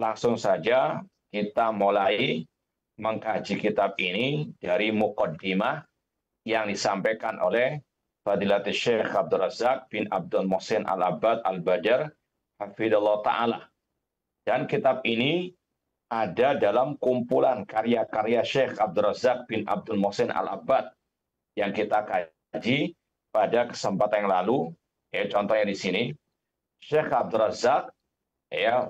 Langsung saja kita mulai mengkaji kitab ini dari muqaddimah yang disampaikan oleh Fadilatul Syekh Abdul Razak bin Abdul Muhsin Al-Abbad Al-Badr hafidhallah ta'ala. Dan kitab ini ada dalam kumpulan karya-karya Syekh Abdul Razak bin Abdul Muhsin Al-Abbad yang kita kaji pada kesempatan yang lalu. Ya, contohnya di sini, Syekh Abdul Razak, ya,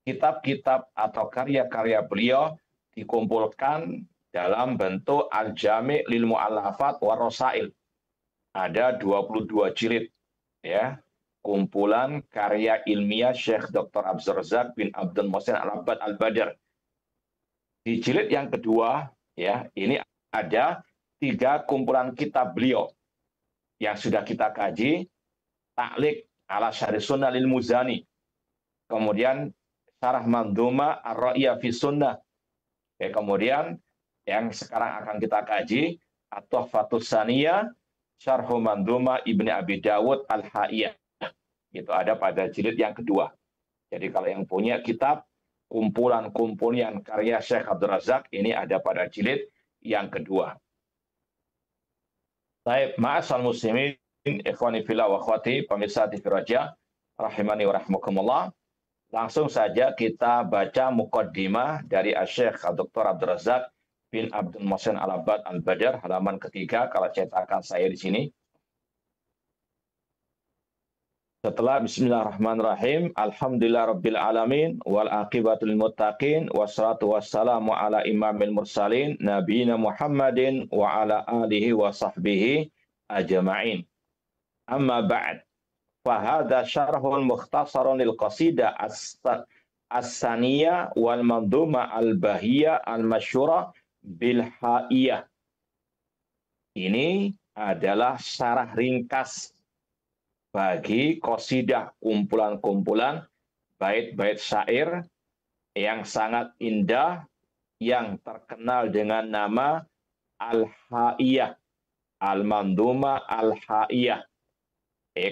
kitab-kitab atau karya-karya beliau dikumpulkan dalam bentuk Al-Jami' lil Mu'allafat wa Rasail. Ada 22 jilid, ya, kumpulan karya ilmiah Syekh Dr. Abdul Razak bin Abdul Muhsin Al-Abbad Al-Badr. Di jilid yang kedua, ya, ini ada 3 kumpulan kitab beliau yang sudah kita kaji. Ta'liq ala Syarih Sunnah lil Muzani, kemudian Syarah Mandhumah Ar-Ra'iyah fi Sunnah, kemudian yang sekarang akan kita kaji At-Tuhfatus Saniyah Syarhu Mandhumah Ibni Abi Dawud Al-Ha'iyah. Itu ada pada jilid yang kedua. Jadi kalau yang punya kitab kumpulan-kumpulan karya Syekh Abdul Razak, ini ada pada jilid yang kedua. Baik, ma'asal muslimin, ikhwani fillah wa akhwati, pemirsa TV Raja, rahimani wa rahmukumullah. Langsung saja kita baca muqaddimah dari Syekh Dr. Abdul Razak bin Abdul Muhsin Al-Abbad Al-Badr, halaman ketiga, kalau cetakan saya di sini. Setelah bismillahirrahmanirrahim, alhamdulillah rabbil alamin, wal aqibatul muttaqin, wassalatu wassalamu ala imamil mursalin, nabiyina Muhammadin wa ala alihi wa sahbihi ajma'in. Amma ba'd, fahadha syarhun mukhtasarun lil qasidah as-saniyah wal mandhumah al-bahiyah al-masyhurah bil ha'iyah. Ini adalah syarah ringkas bagi qasidah, kumpulan-kumpulan bait-bait syair yang sangat indah yang terkenal dengan nama Al-Ha'iyah, Al-Mandhumah Al-Ha'iyah.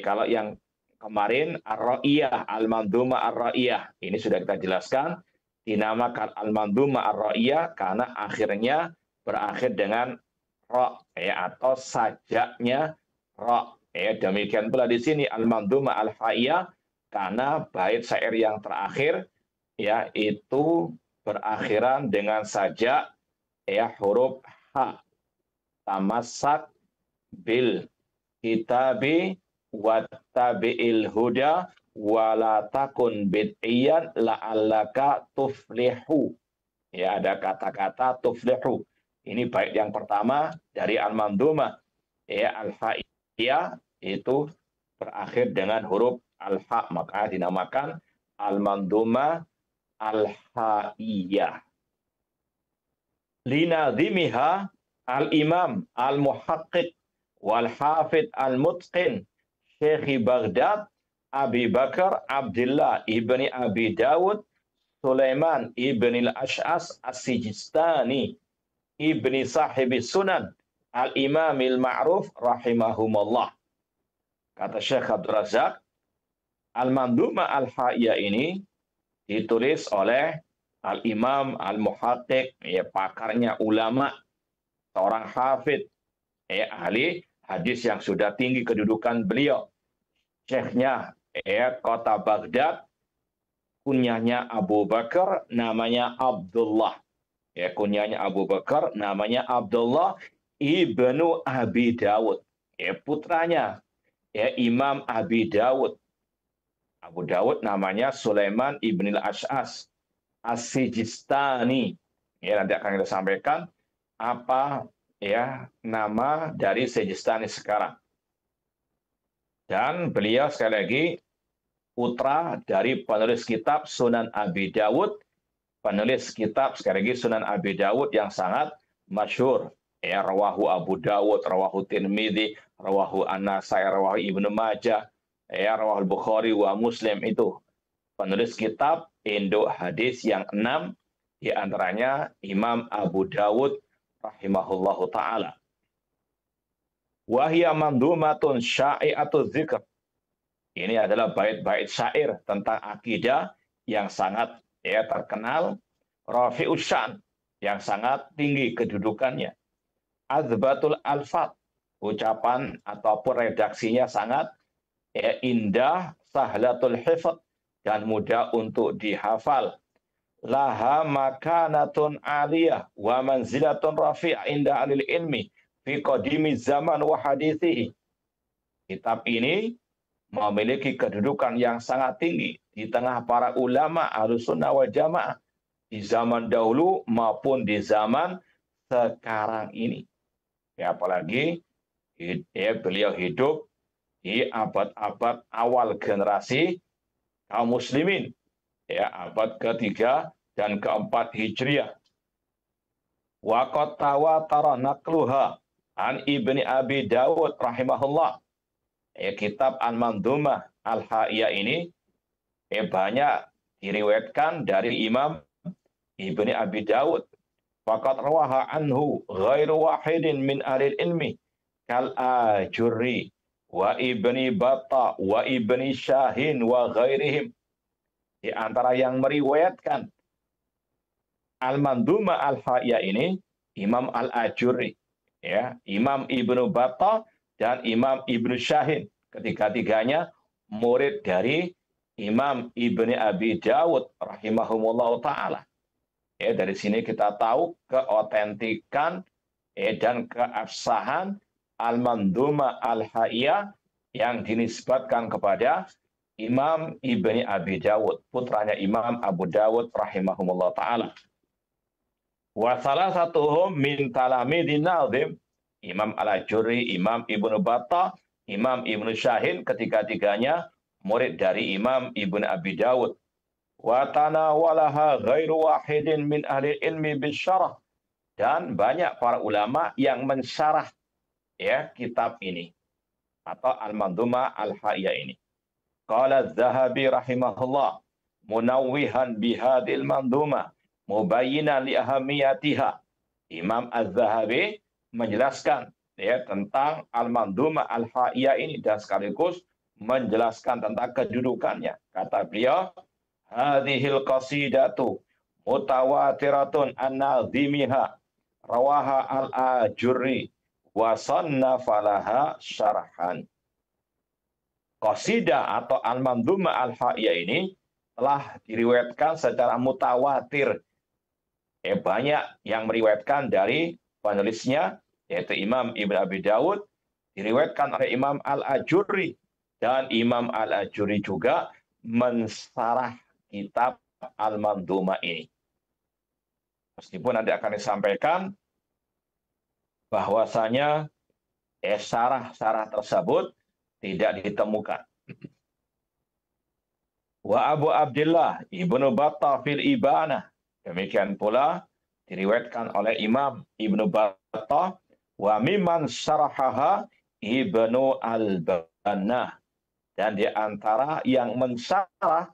Kalau yang kemarin Ar-Ra'iyah, Al-Mandhumah Ar-Ra'iyah, ini sudah kita jelaskan, dinamakan Al-Mandhumah Ar-Ra'iyah karena akhirnya berakhir dengan ra, atau sajaknya ra. Demikian pula di sini Al-Mandhumah Al-Ha'iyah karena bait syair yang terakhir, ya, itu berakhiran dengan sajak, ya, huruf ha. Tamassak bil kitabi wattabi'il huda wala takun bid'iyan la'allaka tuflihu. Ya, ada kata-kata tuflihu. Ini bait yang pertama dari Al-Mandhumah, ya, Al-Ha'iyah, itu berakhir dengan huruf al-ha, maka dinamakan Al-Mandhumah Al-Ha'iyah. Linadhimiha al-Imam al-Muhaqqiq wal-Hafidh al-Mutqin Syekh Baghdad Abi Bakar Abdullah ibni Abi Dawud Sulaiman ibni al-Ash'as as-Sijistani ibni sahibi sunan al-Imam al-Ma'ruf rahimahumullah. Kata Syekh Abdul Razak, Al-Mandhumah Al-Ha'iyah ini ditulis oleh Al-Imam Al-Muhaqqiq, ya, pakarnya ulama, seorang hafid, ya, ahli hadis yang sudah tinggi kedudukan beliau. Syekhnya, ya, kota Baghdad, kunyahnya Abu Bakar, namanya Abdullah. Ya, kunyahnya Abu Bakar, namanya Abdullah ibnu Abi Dawud. Ya, putranya, ya, Imam Abi Dawud. Abu Dawud namanya Sulaiman ibn al-Ash'as as-Sijistani. Ya, nanti akan kita sampaikan apa, ya, nama dari Sijistani sekarang. Dan beliau sekali lagi putra dari penulis kitab Sunan Abi Dawud, penulis kitab sekali lagi Sunan Abi Dawud yang sangat masyhur. Ya, rawahu Abu Dawud, rawahu Tirmidzi, rawahu An-Nasai, rawahu Ibnu Majah, ya, rawahu Bukhari wa Muslim. Itu penulis kitab induk hadis yang 6, di antaranya Imam Abu Dawud rahimahullahu taala. Wa hiya mandhumatun sya'i'atuz dzikr. Ini adalah bait-bait syair tentang akidah yang sangat ya terkenal, rafi'us syan, yang sangat tinggi kedudukannya. Azbatul alfat, ucapan ataupun redaksinya sangat indah, sahlatul hifz, dan mudah untuk dihafal. Laha makanatun aliyah wa manzilatun rafi'ah inda alil ilmi fi qadimi zaman wa hadithihi. Kitab ini memiliki kedudukan yang sangat tinggi di tengah para ulama Ahlussunnah wal Jamaah di zaman dahulu maupun di zaman sekarang ini. Ya, apalagi beliau hidup di abad-abad awal generasi kaum muslimin, ya, abad ketiga dan keempat Hijriah. Wa qad tawatara naqluha an Ibni Abi Dawud rahimahullah. Kitab Al-Mandhumah Al-Ha'iyah ini banyak diriwayatkan dari Imam Ibni Abi Dawud. Faqad rawaha anhu ghairu wahidin min ahli ilmi kal Ajurri wa Ibni Battah wa Ibni Syahin wa ghairihim. Di antara yang meriwayatkan Al-Mandhumah Al-Ha'iyah ini Imam Al-Ajurri, ya, Imam Ibnu Battah dan Imam Ibnu Syahin. Ketiga-tiganya murid dari Imam Ibni Abi Dawud rahimahumullah ta'ala. Dari sini kita tahu keotentikan dan keabsahan Al-Mandhumah Al-Ha'iyah yang dinisbatkan kepada Imam Ibni Abi Dawud, putranya Imam Abu Dawud rahimahumullah ta'ala. Wa salah satuhum min talamidin nazim, Imam Al-Ajurri, Imam Ibnu Battah, Imam Ibnu Syahin, ketiga-tiganya murid dari Imam Ibnu Abi Dawud. Wa tanawalaha ghairu wahidin min ahli ilmi bisyarah, dan banyak para ulama yang mensyarah kitab ini atau Al-Mandhumah Al-Ha'iyah ini. Qala Az-Zahabi rahimahullah munawwihan bihadil mandhumah mubayyinan li ahamiyatiha. Imam Az-Zahabi menjelaskan tentang Al-Mandhumah Al-Ha'iyah ini dan sekaligus menjelaskan tentang kedudukannya. Kata beliau, hadhil qasidatu mutawatiratun an-nazimiha rawaha al-Ajurri wa sannafa laha syarhan. Qasidah atau Al-Mandhumah Al-Ha'iyah ini telah diriwayatkan secara mutawatir. Banyak yang meriwayatkan dari penulisnya, yaitu Imam Ibn Abi Dawud, diriwayatkan oleh Imam Al-Ajurri, dan Imam Al-Ajurri juga mensarah kitab Al-Mandhumah ini. Meskipun nanti akan disampaikan bahwasanya sarah-sarah tersebut tidak ditemukan. Wa Abu Abdullah Ibnu Battah fil Ibanah, demikian pula diriwayatkan oleh Imam Ibnu Battah, wa mimman syarahaha Ibnu Al-Bannah, dan di antara yang mensyarah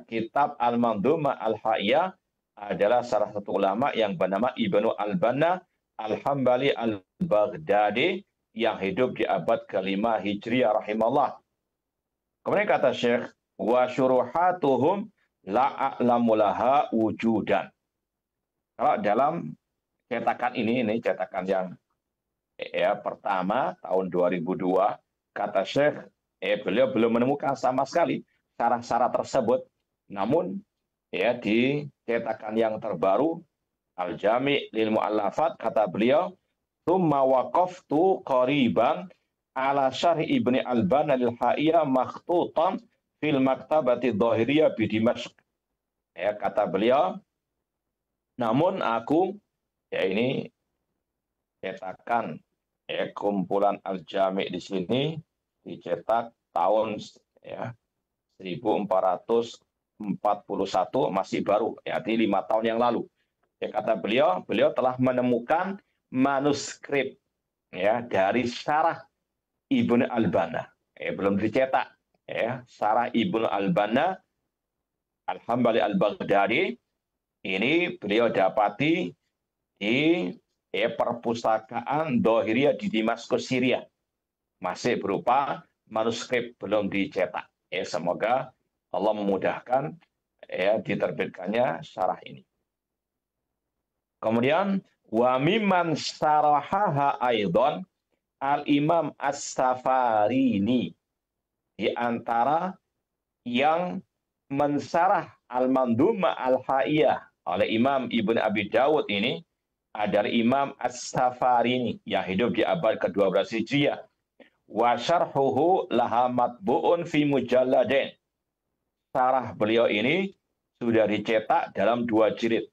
kitab Al-Mandhumah Al-Ha'iyah adalah salah satu ulama yang bernama Ibnu Al-Bannah Al-Hambali Al-Baghdadi yang hidup di abad ke-5 Hijriah rahimahullah. Kemudian kata Syekh, wa syuruhatuhum la a'lamu laha wujudan. Kalau dalam cetakan ini cetakan yang pertama tahun 2002, kata Syekh, beliau belum menemukan sama sekali syarah-syarah tersebut. Namun di cetakan yang terbaru Al-Jami' lil Mu'allafat, kata beliau, "Tsumma waqaftu qariban ala syarh Ibni Al-Bannah Al-Ha'iyah makhtutan fil maktabati dhahiriyah bi Dimashq." Kata beliau, namun aku ini cetakan kumpulan Al-Jami' di sini dicetak tahun 1441, masih baru, artinya 5 tahun yang lalu. Kata beliau, beliau telah menemukan manuskrip dari syarah Ibnu Al-Bannah, belum dicetak, syarah Ibnu Al-Bannah Al-Hambali Al-Baghdadi ini beliau dapati di perpustakaan Dhahiriyah di Damaskus, Syria, masih berupa manuskrip, belum dicetak. Semoga Allah memudahkan diterbitkannya syarah ini. Kemudian wa mimman syarahaha aidon al-Imam As-Safarini, di antara yang mensyarah Al-Mandhumah Al-Haiyah oleh Imam Ibn Abi Dawud ini adalah Imam As-Safarini yang hidup di abad ke-12 Hijriah. Wa syarhuhu laha matbu'un fi mujalladain. Syarah beliau ini sudah dicetak dalam 2 jilid,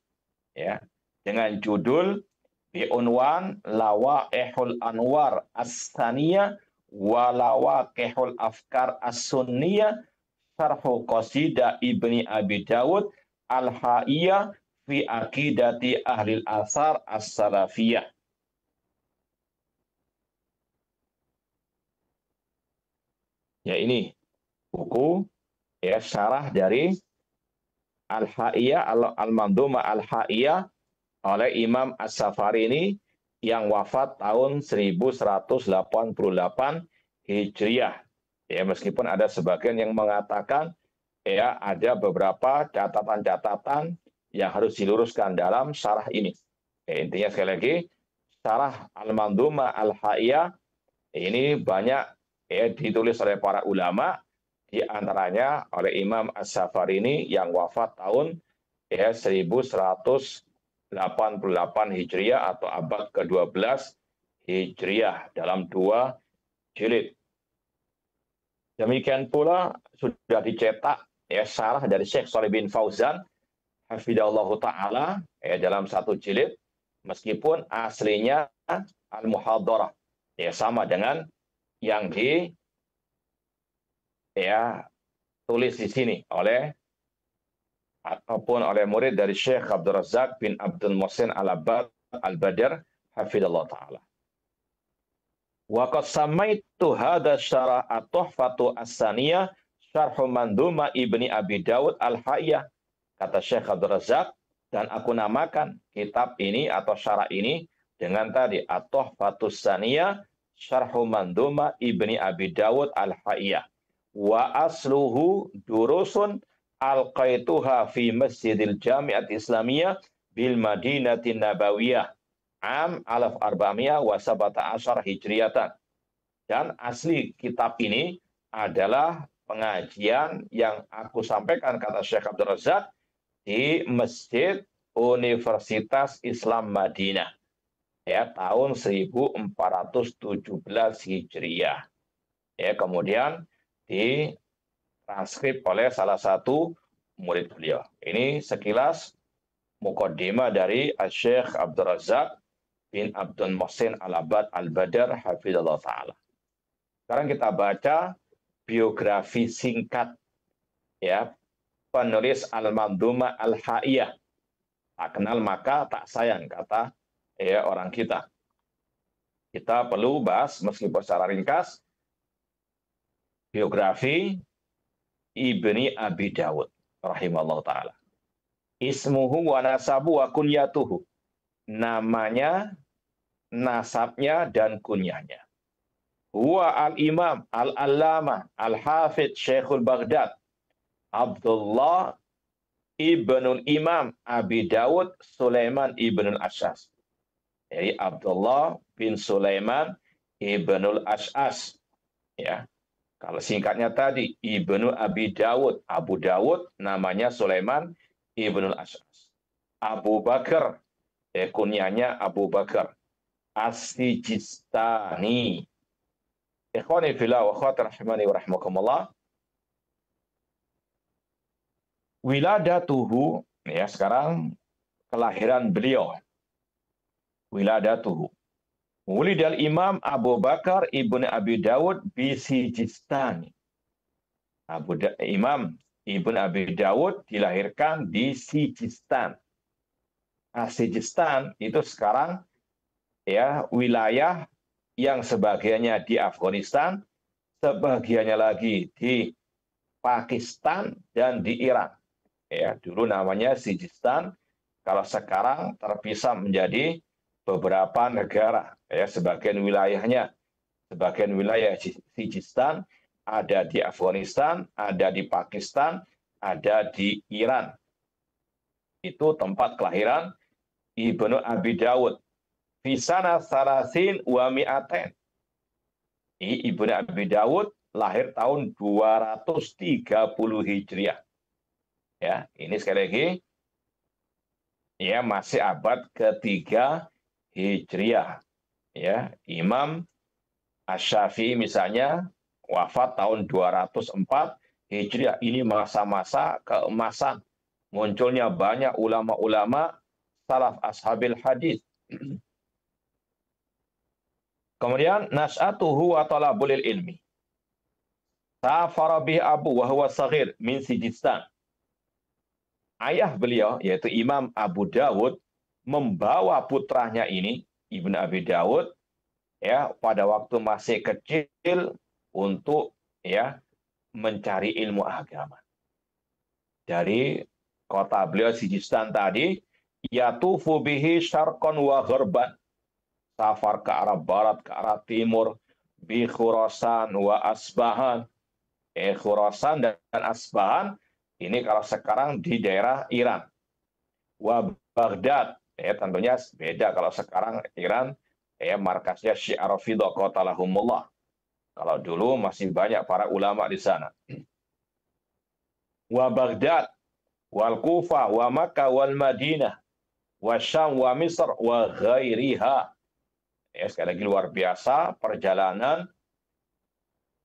ya, dengan judul bi'unwan Lawaqihul Anwar As-Saniyah wa Lawaqihul Afkar As-Sunniyah Syarhu Qasidah Ibni Abi Dawud Al-Haiyah fi Aqidati Ahlil Asar As-Salafiyah. Ya, ini buku, ya, syarah dari Al-Haiyah, Al-Mandhumah Al-Haiyah oleh Imam As-Safarini yang wafat tahun 1188 Hijriah. Ya, meskipun ada sebagian yang mengatakan ya ada beberapa catatan-catatan yang harus diluruskan dalam syarah ini. Ya, intinya sekali lagi, syarah Al-Mandhumah Al-Haiyah ini banyak ditulis oleh para ulama, di antaranya oleh Imam As-Safarini yang wafat tahun 1188 Hijriah atau abad ke-12 Hijriah dalam 2 jilid. Demikian pula sudah dicetak syarah dari Syekh Shalih bin Fauzan hafidhahullah taala dalam 1 jilid, meskipun aslinya Al-Muhadharah sama dengan yang tulis di sini oleh ataupun oleh murid dari Syekh Abdul Razak bin Abdul Muhsin Al-Badr hafidhahullah taala. Wa qad samaitu hadha syarah at-tuhfatu as-saniyah syarhu Mandhumah Ibni Abi Dawud Al-Haiyah, kata Syekh Abdul Razak, dan aku namakan kitab ini atau syarah ini dengan tadi at-tuhfatu as-saniyah syarhu Mandhumah Ibni Abi Dawud Al-Haiyah. Wa asluhu durusun alqaituha fi Masjidil Jami'at Islamiyah bil Madinatin Nabawiyah Am 1417 Hijriyatan. Dan asli kitab ini adalah pengajian yang aku sampaikan, kata Syekh Abdul Razak, di Masjid Universitas Islam Madinah tahun 1417 Hijriah. Kemudian ditranskrip oleh salah satu murid beliau. Ini sekilas mukaddimah dari Syekh Abdul Razak bin Abdul Muhsin Al-Badr hafizallahu taala. Sekarang kita baca biografi singkat penulis Al-Mandhumah Al-Haiyah. Tak kenal maka tak sayang, kata orang kita. Kita perlu bahas meskipun secara ringkas biografi Ibni Abi Dawud rahimahullah taala. Ismuhu wa nasabu wa kunyatuhu. Namanya, nasabnya, dan kunyahnya. Huwa al-imam, al-allama, al-hafidh Syekhul Baghdad, Abdullah ibnul Imam Abi Dawud Sulaiman ibnul Ash'as. Jadi Abdullah bin Sulaiman ibnul Ash'as. Ya. Kalau singkatnya tadi, Ibnu Abi Dawud. Abu Dawud namanya Sulaiman ibnul Ash'as. Abu Bakar, kunyahnya Abu Bakar. As-Sijistani. Ikhwani fillah wa akhwati rahimani wa rahmakumullah. Wiladatuhu, sekarang kelahiran beliau. Wiladatuhu. Wulidal Imam Abu Bakar ibn Abi Dawud bi Sijistani. Imam Ibn Abi Dawud dilahirkan di Sijistan. Sijistan itu sekarang wilayah yang sebagiannya di Afghanistan, sebagiannya lagi di Pakistan dan di Iran. Dulu namanya Sijistan, kalau sekarang terpisah menjadi beberapa negara. Sebagian wilayahnya, sebagian wilayah Sijistan ada di Afghanistan, ada di Pakistan, ada di Iran. Itu tempat kelahiran Ibnu Abi Dawud. Fisana salasin wa mi'aten. Ibnu Abi Dawud lahir tahun 230 Hijriah. Ya, ini sekali lagi ya masih abad ketiga Hijriah. Ya, Imam Asy-Syafi'i misalnya wafat tahun 204 Hijriah. Ini masa-masa keemasan. Munculnya banyak ulama-ulama salaf ashabil hadis. Kemudian nas'atuhu wa talabul ilmi. Safara bihi abu wa huwa saghir min Sijistan. Ayah beliau yaitu Imam Abu Dawud membawa putranya ini Ibnu Abi Dawud ya pada waktu masih kecil untuk ya mencari ilmu agama. Dari kota beliau Sijistan tadi, yatufu bihi syarqan wa gharban. Safar ke arah barat, ke arah timur, bi Khurasan wa Asbahan. Khurasan dan Asbahan ini kalau sekarang di daerah Iran. Wa Baghdad, tentunya beda kalau sekarang Iran markasnya Syiah Rafidhah qatalahumullah. Kalau dulu masih banyak para ulama di sana. Wa Baghdad wal Kufah wa Makkah wal Madinah wa Syam wa Misr wa ghairiha. Sekali lagi luar biasa perjalanan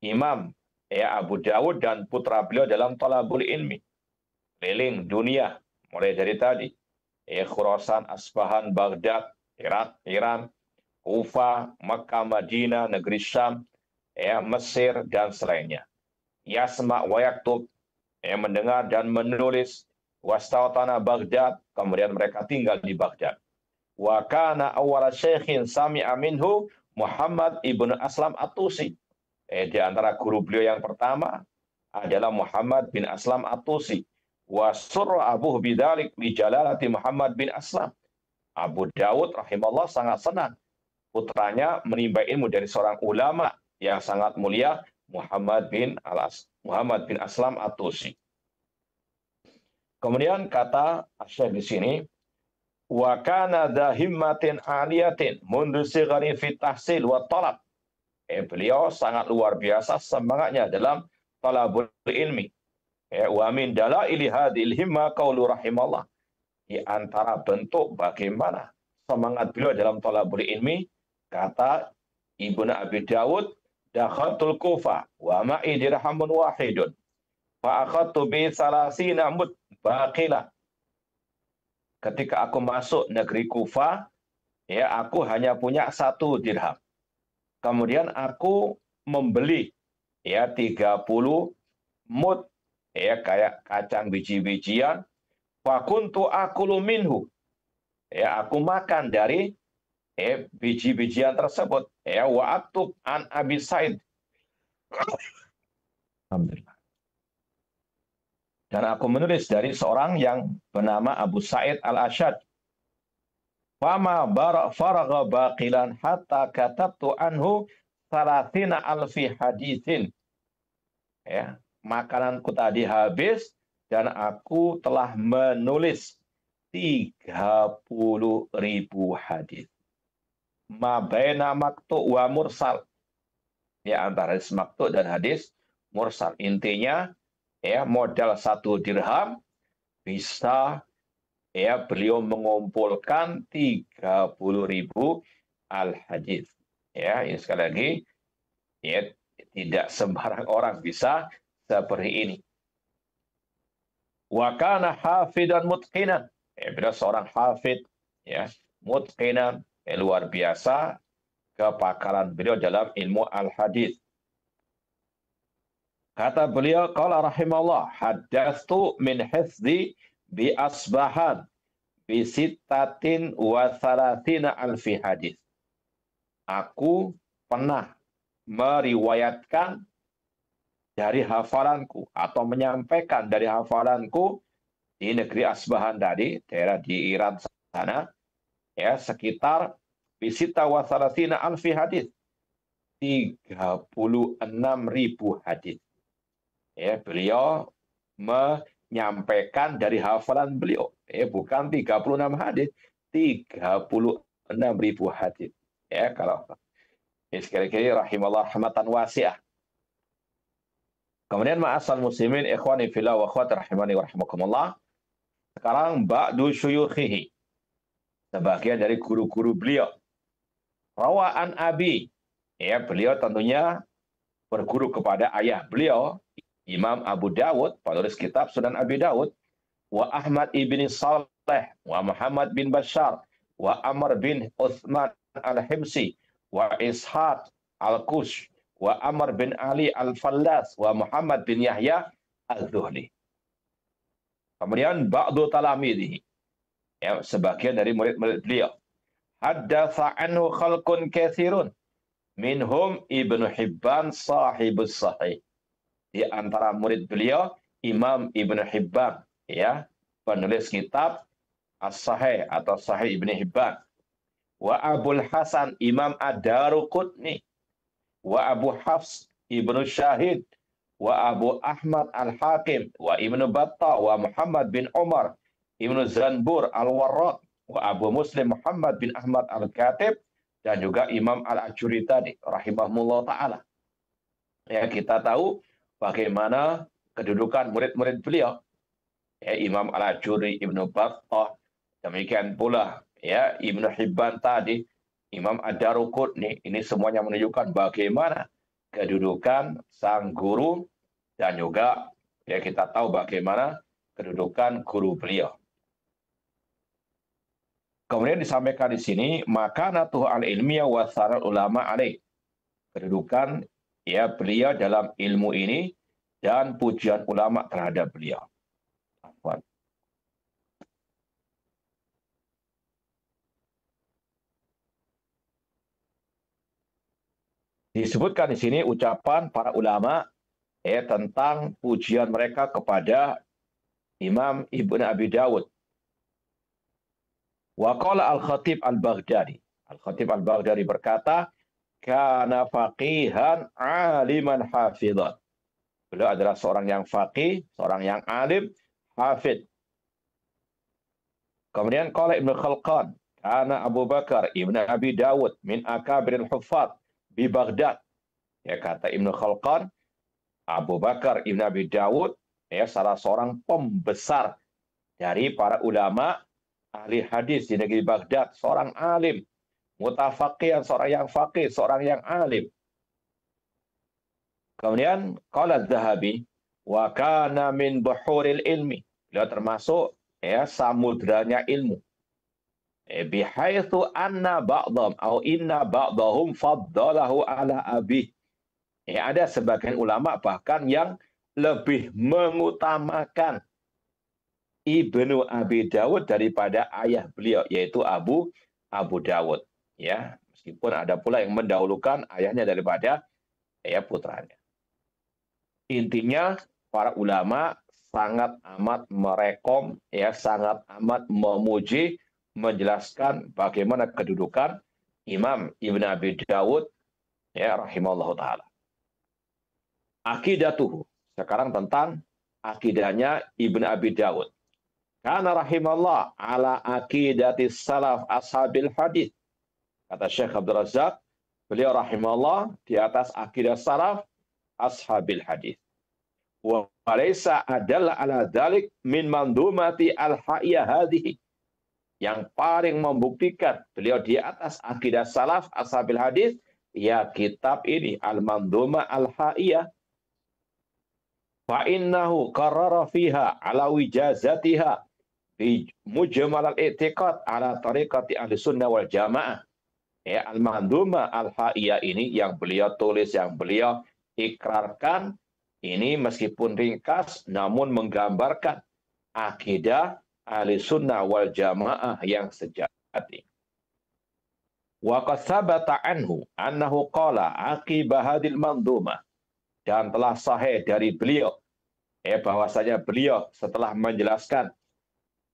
Imam Abu Dawud dan putra beliau dalam talabul ilmi. Keliling dunia mulai dari tadi. Khurasan, Asbahan, Baghdad, Iran, Kufah, Makkah, Madinah, negeri Syam, Mesir dan selainnya. Yasma wa yaktub, mendengar dan menulis. Wastawtana Baghdad, kemudian mereka tinggal di Baghdad. Wa kana awwala syaikhin sami'a minhu Muhammad ibnu Aslam At-Tusi. Di antara guru beliau yang pertama adalah Muhammad bin Aslam At-Tusi. Wa surra abuhu bidzalik li jalalati Muhammad bin Aslam. Abu Dawud rahimahullah sangat senang putranya menimba ilmu dari seorang ulama yang sangat mulia Muhammad bin Aslam At-Tusi. Kemudian kata Syekh di sini, wa kana dha himmatin aliyatin mundu sighari fi tahsil wa talab. Beliau sangat luar biasa semangatnya dalam talabul ilmi. Wa min dalaili hadhil himma qaulu rahimallah. Di antara bentuk bagaimana semangat beliau dalam talabul ilmi, kata Ibnu Abi Dawud, dakhaltul Kufah wa ma'i dirhamun wahidun fa akhadtu bi salasina mutbaqila. Ketika aku masuk negeri Kufah, aku hanya punya 1 dirham. Kemudian aku membeli 30 mud kayak kacang biji-bijian. Fakuntu akulu minhu. Aku makan dari biji-bijian tersebut. Wa aktub an Abi Said. Alhamdulillah. Dan aku menulis dari seorang yang bernama Abu Sa'id Al-Ashad. Fama faragha baqilan hatta katabtu anhu 30 alfi hadithin. Makananku tadi habis dan aku telah menulis 30.000 hadis. Ma baina maktu wa mursal. Antara hadis maktu dan hadis mursal. Intinya modal 1 dirham bisa beliau mengumpulkan 30.000 al-hadis. Ini sekali lagi tidak sembarang orang bisa seperti ini. Wa kana hafidan mutqinan. Beliau seorang hafid mutqinan, luar biasa kepakaran beliau dalam ilmu al-hadis. Kata beliau, qala rahimallah, haddatsu min hifzi bi Asbahan bi sittatin wa thalathina alfi hadis. Aku pernah meriwayatkan dari hafalanku atau menyampaikan dari hafalanku di negeri Asbahan tadi, daerah di Iran sana, sekitar bi sitta wa thalathina alfi hadis. 36.000 hadis. Beliau nyampaikan dari hafalan beliau. Bukan 36 hadis, 36.000 hadis. Ya, kalau sekali-kali rahimallah rahmatan wasi'ah. Kemudian ma'asal muslimin ikhwani fillah wa akhwati rahimani wa rahimakumullah. Sekarang ba'du syuyukhihi. Sebagian dari guru-guru beliau. Rawa'an abi. Ya, beliau tentunya berguru kepada ayah beliau, Imam Abu Dawud, penulis kitab Sunan Abi Dawud, wa Ahmad ibn Saleh, wa Muhammad bin Bashar, wa Amr bin Uthman al-Himsi, wa Ishaq al-Kush, wa Amr bin Ali al-Fallas, wa Muhammad bin Yahya al-Zuhli. Kemudian ba'du talamidihi, ya, sebagian dari murid-murid beliau. Haddatsa anhu khalqun katsirun minhum Ibnu Hibban sahibus sahih. Di antara murid beliau Imam Ibnu Hibban, ya, penulis kitab As-Sahih atau Sahih Ibnu Hibban. Wa Abul Hasan Imam Ad-Daruqutni, wa Abu Hafs Ibnu Syahid, wa Abu Ahmad Al-Hakim, wa Ibnu Battah, wa Muhammad bin Umar Ibnu Zanbur Al-Warraq, wa Abu Muslim Muhammad bin Ahmad Al-Katib, dan juga Imam Al-Ajuri tadi rahimahullah ta'ala. Ya, kita tahu bagaimana kedudukan murid-murid beliau. Ya, Imam Al-Ajuri, Ibnu Battah, demikian pula ya Ibnu Hibban tadi, Imam Ad-Daruqutni, ini semuanya menunjukkan bagaimana kedudukan sang guru, dan juga ya kita tahu bagaimana kedudukan guru beliau. Kemudian disampaikan di sini makanatuhu al-ilmiyah wa tharal ulama alaih. Kedudukan ya beliau dalam ilmu ini dan pujian ulama terhadap beliau. Disebutkan di sini ucapan para ulama tentang pujian mereka kepada Imam Ibnu Abi Dawud. Wa qala Al-Khatib Al-Baghdadi. Al-Khatib Al-Baghdadi berkata, kana faqihan aliman hafidhan. Beliau adalah seorang yang faqih, seorang yang alim, hafid. Kemudian qala Ibnu Khalqan, kana Abu Bakar Ibnu Abi Dawud min akabiril huffaz di Baghdad. Ya, kata Ibnu Khalqan, Abu Bakar Ibnu Abi Dawud ya salah seorang pembesar dari para ulama ahli hadis di negeri Baghdad, seorang alim, mutafaqihan, seorang yang faqih, seorang yang alim. Kemudian qala Az-Zahabi wa kana min buhuril ilmi. Beliau termasuk ya samudranya ilmu. Bihaitsu anna ba'dhum atau inna ba'dhum faddalahu ala abi. Ya, ada sebagian ulama bahkan yang lebih mengutamakan Ibnu Abi Dawud daripada ayah beliau, yaitu Abu Dawud. Ya, meskipun ada pula yang mendahulukan ayahnya daripada putranya. Intinya para ulama sangat amat merekom, ya, sangat amat memuji, menjelaskan bagaimana kedudukan Imam Ibnu Abi Dawud, ya, rahimahullah ta'ala. Akidatuhu. Sekarang tentang akidahnya Ibnu Abi Dawud. Kana rahimallah ala aqidatis salaf ashabil hadis. Kata Syekh Abdul Razak, beliau rahimahullah di atas akidah salaf ashabil hadis. Wa laisa adalla ala dzalik min mandumati al-haiyah hadhihi. Yang paling membuktikan beliau di atas akidah salaf ashabil hadis ya kitab ini Al-Mandumah Al-Haiyah. Fa innahu qarrara fiha ala wijazatiha bi mujmal al-i'tiqad ala tariqati ahli sunnah wal jamaah. Ya, Al-Mandumah Al-Haiyah ini yang beliau tulis, yang beliau ikrarkan, ini meskipun ringkas namun menggambarkan akidah ahli sunnah wal jamaah yang sejati. Wa qad thabata anhu annahu qala aqiba hadil mandumah. Dan telah sahih dari beliau bahwasanya beliau setelah menjelaskan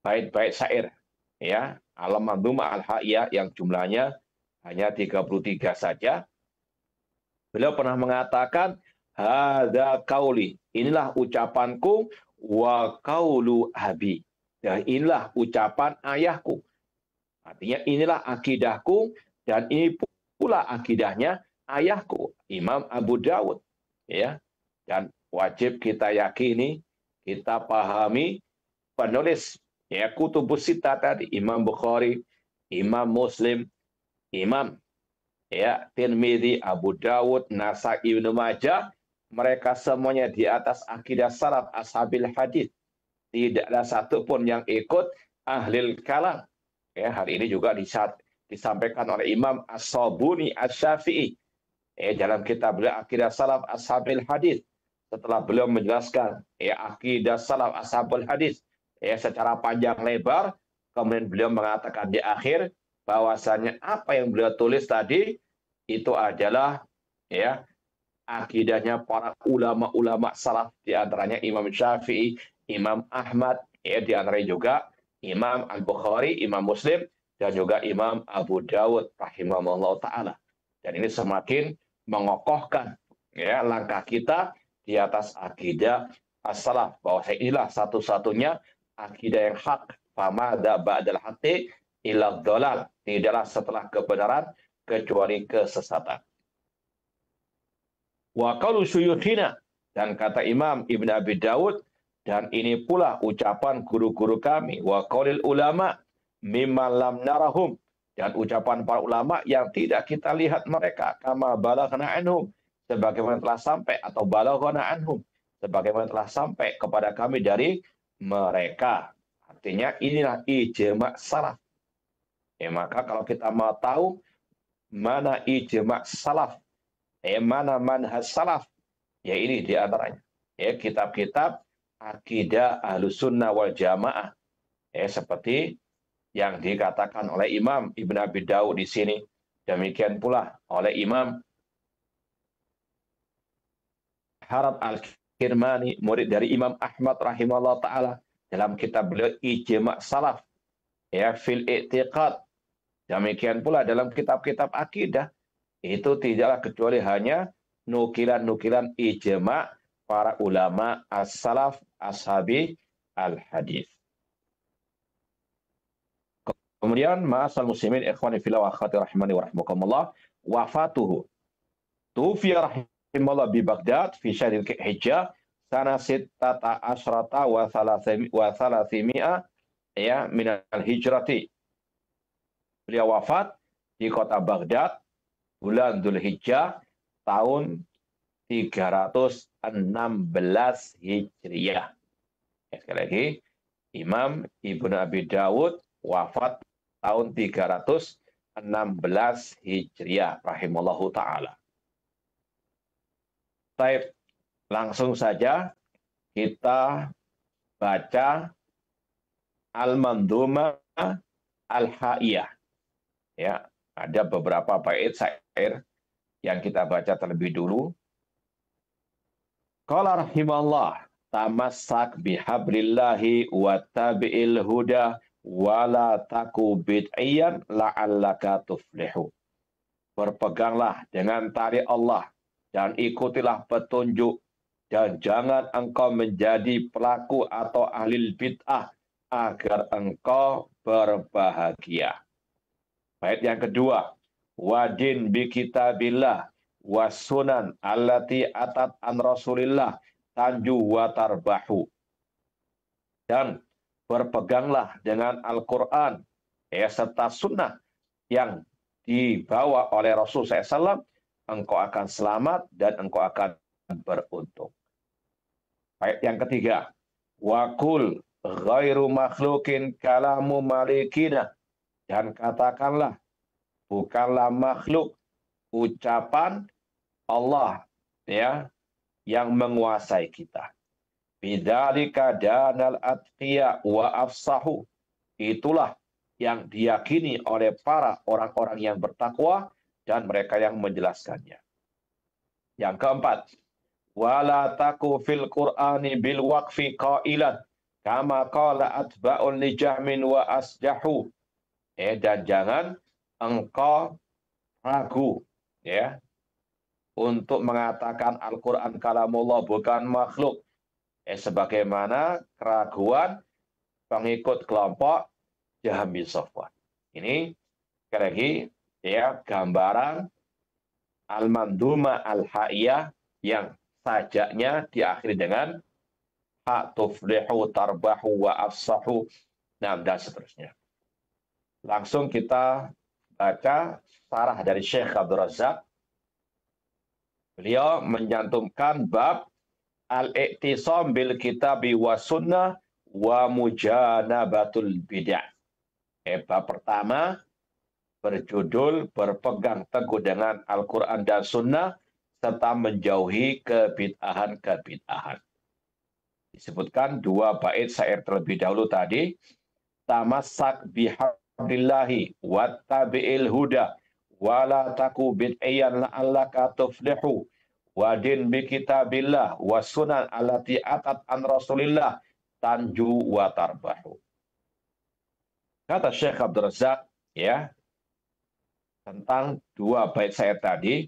bait-bait syair ya Al-Mandumah Al-Haiyah yang jumlahnya hanya 33 saja, beliau pernah mengatakan hadza qauli, inilah ucapanku, wa qaulu abi. Dan inilah ucapan ayahku. Artinya inilah akidahku dan ini pula akidahnya ayahku, Imam Abu Dawud. Ya. Dan wajib kita yakini, kita pahami penulis ya kutubus sittah tadi, Imam Bukhari, Imam Muslim, Imam ya Tirmidzi, Abu Dawud, Nasai, Ibnu Majah, mereka semuanya di atas akidah salaf ashabil hadis. Tidak ada satupun yang ikut ahlil kalam. Ya, hari ini juga disampaikan oleh Imam As-Sabuni Asy-Syafi'i dalam kitab beliau Akidah Salaf Ashabil Hadis. Setelah beliau menjelaskan ya akidah salaf ashabul hadis ya secara panjang lebar, kemudian beliau mengatakan di akhir bahwasanya apa yang beliau tulis tadi itu adalah ya akidahnya para ulama-ulama salaf, di antaranya Imam Syafi'i, Imam Ahmad, ya di antaranya juga Imam Al-Bukhari, Imam Muslim, dan juga Imam Abu Dawud rahimahullah ta'ala. Dan ini semakin mengokohkan ya langkah kita di atas akidah as-salaf, bahwa inilah satu-satunya akidah yang hak. Famada ba'dal haqqi illa dhalal. Tidaklah setelah kebenaran kecuali kesesatan. Wa qalu syuyukhina, dan kata Imam Ibn Abi Dawud, dan ini pula ucapan guru-guru kami, wa qaulil ulama mimman lam narahum, dan ucapan para ulama yang tidak kita lihat mereka, kama balaghna anhum, sebagaimana telah sampai, atau balaghna anhum, sebagaimana telah sampai kepada kami dari mereka. Artinya inilah ijma' salaf. Ya, maka kalau kita mau tahu mana ijma' salaf, mana manhaj salaf, ya ini di antaranya. Ya, kitab-kitab akidah Ahlus Sunnah wal Jamaah. Ya, seperti yang dikatakan oleh Imam Ibn Abi Dawud di sini. Demikian pula oleh Imam Harab Al-Kirmani, murid dari Imam Ahmad rahimahullah ta'ala, dalam kitab beliau Ijma' Salaf, ya, fil i'tiqad. Demikian pula dalam kitab-kitab akidah, itu tidaklah kecuali hanya nukilan-nukilan ijma' para ulama as-salaf ashabi al-hadis. Kemudian ma'asal muslimin ikhwani fillah wa akhwati rahimani wa rahmakumullah, wafatuhu tufiya rahimahullah bi Baghdad fi syahril Hijjah sana sittata asyrata wa thalathimi'a ya minal hijrati. Beliau wafat di kota Baghdad bulan Dzulhijjah tahun 316 Hijriah. Sekali lagi, Imam Ibnu Abi Dawud wafat tahun 316 Hijriah rahimallahu ta'ala. Baik, langsung saja kita baca Al-Mandhumah Al-Ha'iyah. Ya, ada beberapa bait syair yang kita baca terlebih dulu. Qala rahimallah, tamassak bihablillahi wattabi'il huda wala taku bid'iyan la'allaka tuflihu. Berpeganglah dengan tali Allah dan ikutilah petunjuk, dan jangan engkau menjadi pelaku atau ahli bid'ah agar engkau berbahagia. Bait yang kedua, wadin bi kitabillah wasunan allati atat an rasulillah tanju wa tarbahu. Dan berpeganglah dengan Al-Quran serta sunnah yang dibawa oleh Rasul SAW, engkau akan selamat dan engkau akan beruntung. Bait yang ketiga, wakul ghairu makhlukin kalamu malikina, dan katakanlah bukanlah makhluk ucapan Allah ya yang menguasai kita. Bidzalika danal atqiya wa afsahu. Itulah yang diyakini oleh para orang-orang yang bertakwa dan mereka yang menjelaskannya. Yang keempat, wala taku fil Qur'ani bil waqfi qailan kama qala atba'un li Jahmin wa asjahu. Dan jangan engkau ragu ya untuk mengatakan Al-Quran kalamullah bukan makhluk sebagaimana keraguan pengikut kelompok Jahm bin Safwan. Ini sekali lagi ya gambaran al-manduma al-haiyah yang sajaknya diakhiri dengan hak tuflihu tarbahu wa afsahu, dan seterusnya. Langsung kita baca sarah dari Syekh Abdul Razak. Beliau menyantumkan bab al-i'tisam bil kitabi wa sunnah wa mujanabatul bid'ah. Bab pertama berjudul berpegang teguh dengan Al-Quran dan Sunnah serta menjauhi kebid'ahan-kebid'ahan. Disebutkan dua bait syair terlebih dahulu tadi. Tamassak bihablillahi wattabi'il huda wala taku bid'iyan la'allaka tuflihu wadin bi kitabillah wa sunan allati atat an rasulillah tanju wa tarbahu. Kata Syekh Abdul Razak ya tentang dua bait syair tadi,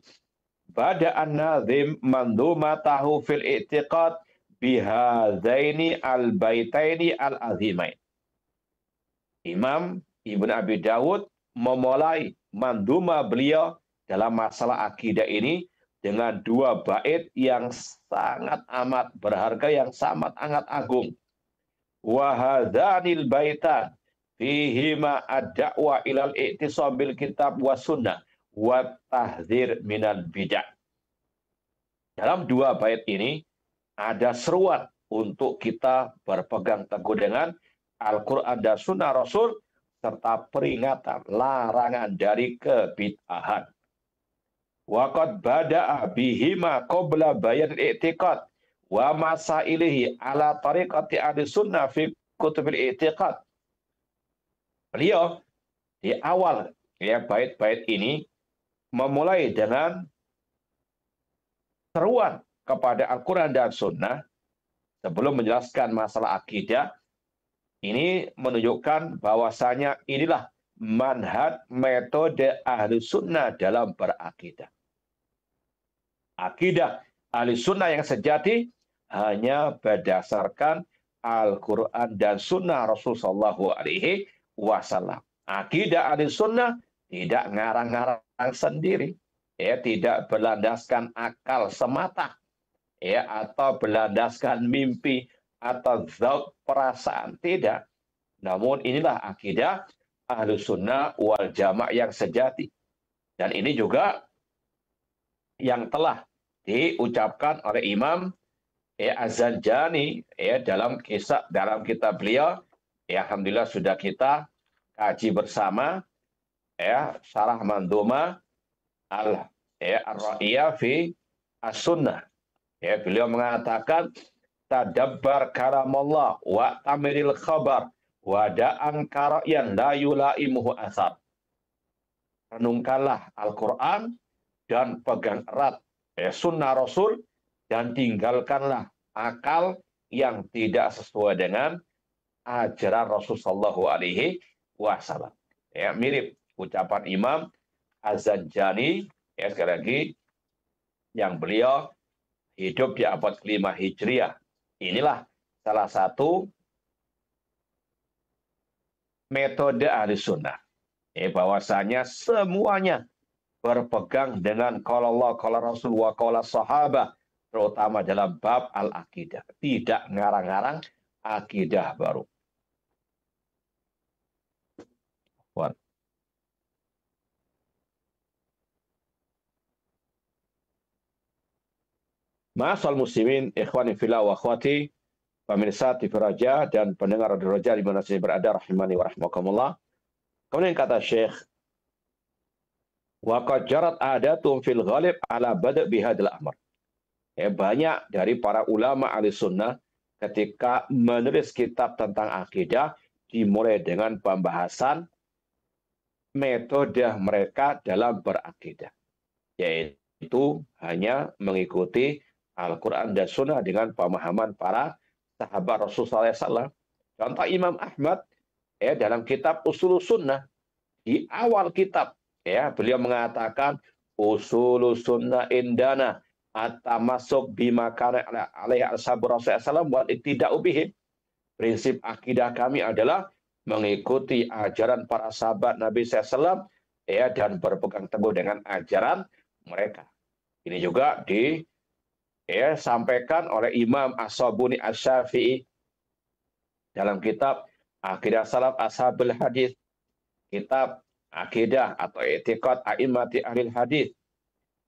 bada'an nazim mandumatahu fil i'tiqad bihadzaini al-baitaini al-azimain. Imam Ibn Abi Dawud memulai manduma beliau dalam masalah akidah ini dengan dua bait yang sangat amat berharga, yang sangat agung. Wa hadzanil baitan fihima ad-da'wa ilal i'tisam bil kitab wa sunnah wa tahdzir minal bid'ah. Dalam dua bait ini ada seruan untuk kita berpegang teguh dengan Al-Quran dan Sunnah Rasul serta peringatan larangan dari kebid'ahan. Wa qad bada'a bihima qabla bayan i'tiqad wa masailihi ala tariqati ahli sunnah fi kutubil i'tiqad. Beliau di awal ya bait-bait ini memulai dengan seruan kepada Al-Quran dan Sunnah sebelum menjelaskan masalah akidah. Ini menunjukkan bahwasanya inilah manhaj metode ahli sunnah dalam berakidah. Akidah ahli sunnah yang sejati hanya berdasarkan Al-Quran dan Sunnah Rasulullah SAW. Akidah ahli sunnah tidak ngarang-ngarang sendiri, ya, tidak berlandaskan akal semata, ya, atau berlandaskan mimpi atau zauq perasaan, tidak. Namun inilah akidah ahlu sunnah wal jamaah yang sejati. Dan ini juga yang telah diucapkan oleh Imam Az-Zanjani dalam kitab beliau. Alhamdulillah sudah kita kaji bersama syarah manduma ar-ra'iyah fi as-sunnah. Beliau mengatakan tadabbar karamallah wa tamiril khabar wa da'an kara'yan la yulaimuhu asar. Renungkanlah Al-Quran dan pegang erat sunnah Rasul dan tinggalkanlah akal yang tidak sesuai dengan ajaran Rasulullah SAW. Mirip ucapan Imam Az-Zanjani sekali lagi yang beliau hidup di abad ke-5 Hijriah. Inilah salah satu metode ahli sunnah. Bahwasanya semuanya berpegang dengan qala Allah, qala Rasul, wa qala sahabah, terutama dalam bab al-aqidah. Tidak ngarang-ngarang akidah baru. Ma'asal muslimin, ikhwani fillah wa akhwati, pemirsa TV Raja dan pendengar Radio Raja di mana saya berada, rahimani wa rahmakumullah. Kemudian kata Syekh, wa qad jarat adatum fil ghalib ala bada' bihadil amr. Banyak dari para ulama ahli sunnah ketika menulis kitab tentang akidah dimulai dengan pembahasan metode mereka dalam berakidah, yaitu hanya mengikuti Al-Quran dan Sunnah dengan pemahaman para sahabat Rasulullah SAW. Contoh Imam Ahmad dalam kitab Usul Sunnah, di awal kitab beliau mengatakan Usul Sunnah indana at-tamassuk bima kana alaihi ashabur Rasulullah SAW wal iktida'u bihim. Prinsip akidah kami adalah mengikuti ajaran para sahabat Nabi SAW ya, dan berpegang teguh dengan ajaran mereka. Ini juga disampaikan oleh Imam As-Sabuni Asy-Syafi'i dalam kitab Aqidah Salaf Ashabul Hadis, kitab Aqidah atau I'tiqad A'immati Ahlil Hadis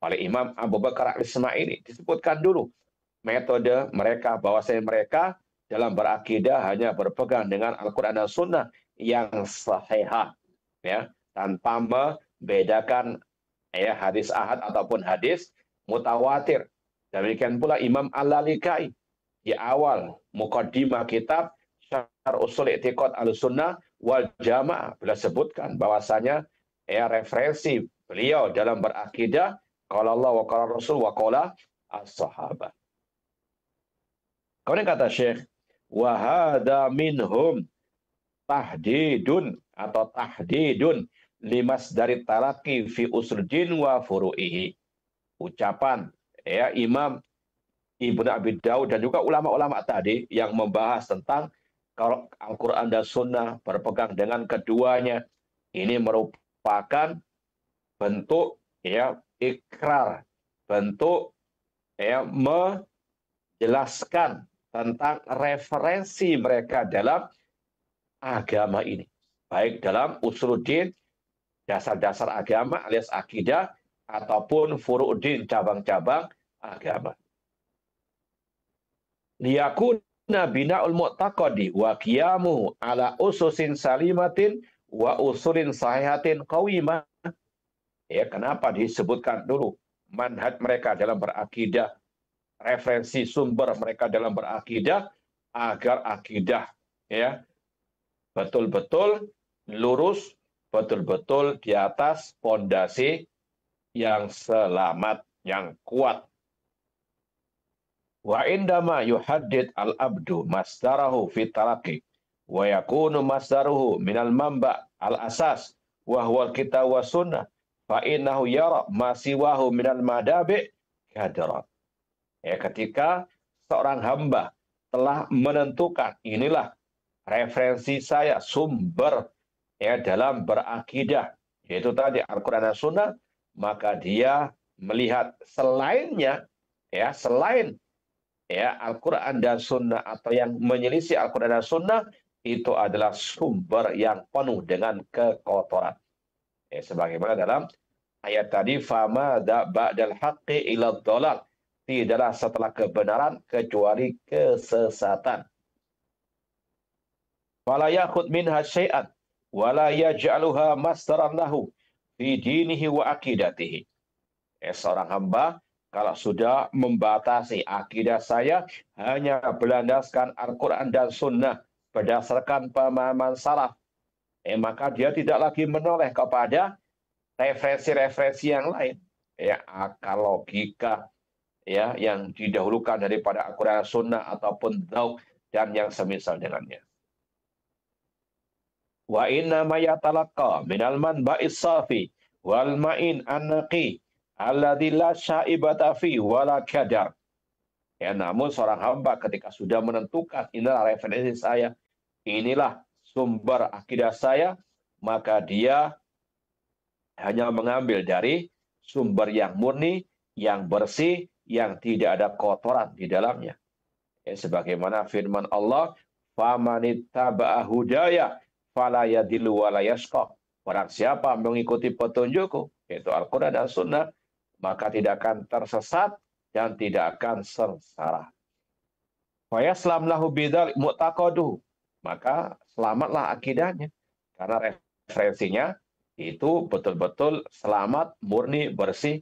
oleh Imam Abu Bakar Al-Ismaili. Disebutkan dulu metode mereka, bahwasanya mereka dalam berakidah hanya berpegang dengan Al-Quran dan Sunnah yang sahihah, ya, tanpa membedakan hadis ahad ataupun hadis mutawatir. Demikian pula Imam Al-Lalikai di awal muqaddimah kitab Syarh Ushul I'tiqad Ahlussunnah wal Jamaah beliau sebutkan bahwasanya referensi beliau dalam berakidah qala Allah wa qala Rasul wa qala as-sahabah. Kemudian kata Syekh, wa hadza minhum tahdidun atau tahdidun limas dari talaqi fi usrdin wa furu'ihi. Ucapan Imam Ibnu Abi Daud dan juga ulama-ulama tadi yang membahas tentang kalau Al-Quran dan Sunnah berpegang dengan keduanya, ini merupakan bentuk ikrar, bentuk menjelaskan tentang referensi mereka dalam agama ini, baik dalam usuluddin, dasar-dasar agama alias akidah, ataupun furu'uddin, cabang-cabang agama. Liyakuna bina'ul mu'taqadi wa qiyamu ala ususin salimatin wa usulin sahihatin qawimah. Kenapa disebutkan dulu manhaj mereka dalam berakidah, referensi sumber mereka dalam berakidah, agar akidah betul-betul lurus, betul-betul di atas pondasi yang selamat, yang kuat. Wa indama yuhaddid al-abdu masdarahu fi talaqi wa yakunu masdaruhu minal mamba al-asas wa huwa al-kitab wa sunnah fa innahu yara ma siwahu minal madabi kadra. Ketika seorang hamba telah menentukan inilah referensi saya, sumber dalam berakidah, yaitu tadi Al-Quran dan Sunnah, maka dia melihat selainnya, selain Al-Quran dan Sunnah atau yang menyelisih Al-Quran dan Sunnah, itu adalah sumber yang penuh dengan kekotoran. Sebagaimana dalam ayat tadi, fama ba'dal haqqi ila dhalal, tidaklah setelah kebenaran kecuali kesesatan. Wala yakhud minha syai'an wala yaj'aluha masdaran lahu fi dinihi wa aqidatihi. Seorang hamba kalau sudah membatasi akidah saya hanya berlandaskan Al-Quran dan Sunnah berdasarkan pemahaman salaf, maka dia tidak lagi menoleh kepada referensi-referensi yang lain, akal logika yang didahulukan daripada Al-Quran dan Sunnah ataupun dzauq dan yang semisal dengannya. Wa inna ma yatalaqa minal manba'is safi wal ma'in an-naqi alladzi la syaibata fi wala kadar. Namun seorang hamba ketika sudah menentukan inilah referensi saya, inilah sumber akidah saya, maka dia hanya mengambil dari sumber yang murni, yang bersih, yang tidak ada kotoran di dalamnya. Sebagaimana firman Allah, "Famanittaba'a hudaya fala yadillu wa la yashqa." Barang siapa mengikuti petunjukku, yaitu Al-Quran dan Sunnah, maka tidak akan tersesat dan tidak akan sengsara. Fa yaslam lahu bidzalik mu'taqaduhu, maka selamatlah akidahnya karena referensinya itu betul-betul selamat, murni, bersih,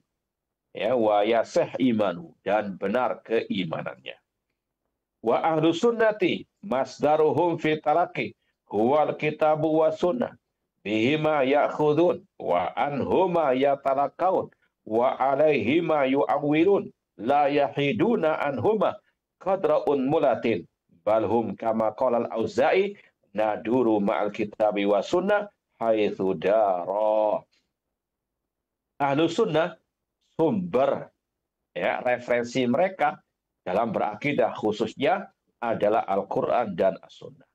wa yasih imanu, dan benar keimanannya. Wa ahlu sunnati masdaruhum fi talaqi huwal kitabu wa sunnah bihima ya'khudun wa anhuma yatalaqaun wa alaihima yu'awwilun la yahiduna anhuma qadra'un mulatin balhum kama qala al-Auza'i naduru ma'al kitabi wa sunnah haitsu dara. Ahlu sunnah sumber ya, referensi mereka dalam berakidah khususnya adalah Al-Quran dan As-Sunnah.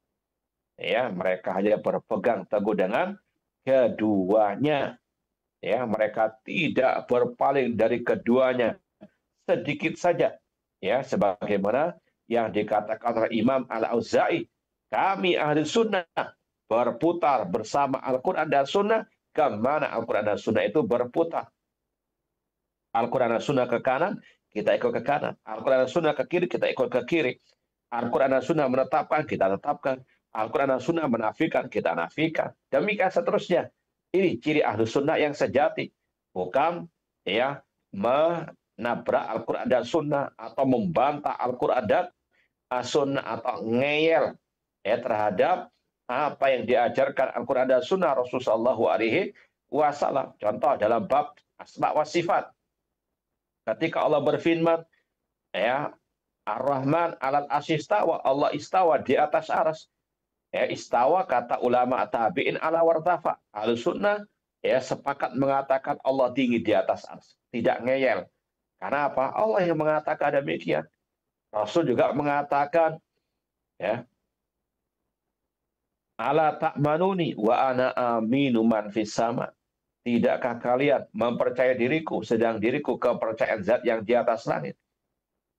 Ya, mereka hanya berpegang teguh dengan keduanya. Ya, mereka tidak berpaling dari keduanya sedikit saja. Ya, sebagaimana yang dikatakan oleh Imam Al-Auza'i, kami ahli sunnah berputar bersama Al-Quran dan Sunnah kemana Al-Quran dan Sunnah itu berputar. Al-Quran dan Sunnah ke kanan, kita ikut ke kanan. Al-Quran dan Sunnah ke kiri, kita ikut ke kiri. Al-Quran dan Sunnah menetapkan, kita tetapkan. Al-Quran dan Sunnah menafikan, kita nafikan. Demikian seterusnya. Ini ciri ahlu sunnah yang sejati. Bukan ya menabrak Al-Quran dan Sunnah atau membantah Al-Quran dan Sunnah atau ngeyel ya terhadap apa yang diajarkan Al-Quran dan Sunnah Rasulullah SAW. Contoh dalam bab asma wa sifat. Ketika Allah berfirman, ya Ar-Rahman alal asyistawa, Allah istawa di atas aras. Ya, istawa kata ulama tabi'in ala wartafa. Ahlussunnah ya sepakat mengatakan Allah tinggi di atas aras, tidak ngeyel. Karena apa? Allah yang mengatakan demikian. Rasul juga mengatakan ya ala ta'manuni wa ana aminu man fis sama. Tidakkah kalian mempercayai diriku sedang diriku kepercayaan zat yang di atas langit?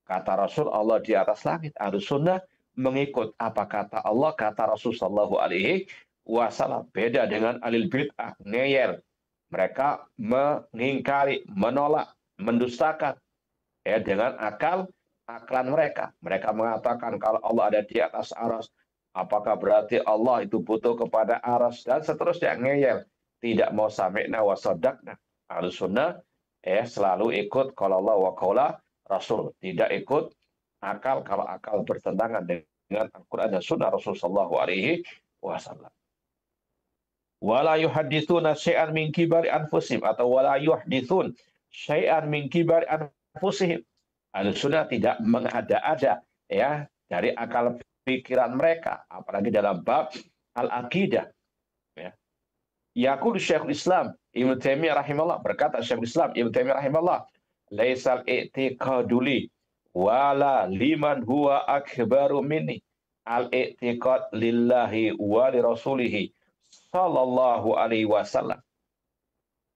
Kata Rasul, Allah di atas langit. Ahlussunnah mengikut apa kata Allah, kata Rasul sallallahu alaihi wasallam. Beda dengan alil bid'ah, ngeyel. Mereka mengingkari, menolak, mendustakan ya dengan akalan mereka. Mereka mengatakan kalau Allah ada di atas aras, apakah berarti Allah itu butuh kepada aras dan seterusnya, ngeyel. Tidak mau sami'na wa sadaqna. Ahlussunnah selalu ikut qala Allah wa qala Rasul, tidak ikut akal kalau akal bertentangan dengan Al-Quran dan Sunnah Rasul sallallahu alaihi wasallam. Wala yuhaditsuna syai'an min kibari anfusihim atau wala yuhditsun syai'an min kibari anfusihim. Ahlussunnah tidak mengada-ada ya dari akal pikiran mereka, apalagi dalam bab al-aqidah. Ya. Yaqul Syekhul Islam Ibnu Taimiyah rahimahullah, berkata Syekhul Islam Ibnu Taimiyah rahimahullah, laisal i'tiqaduli wala liman huwa akbaru minni al-i'tiqad lillahi wa li rasulihi sallallahu alaihi wasallam.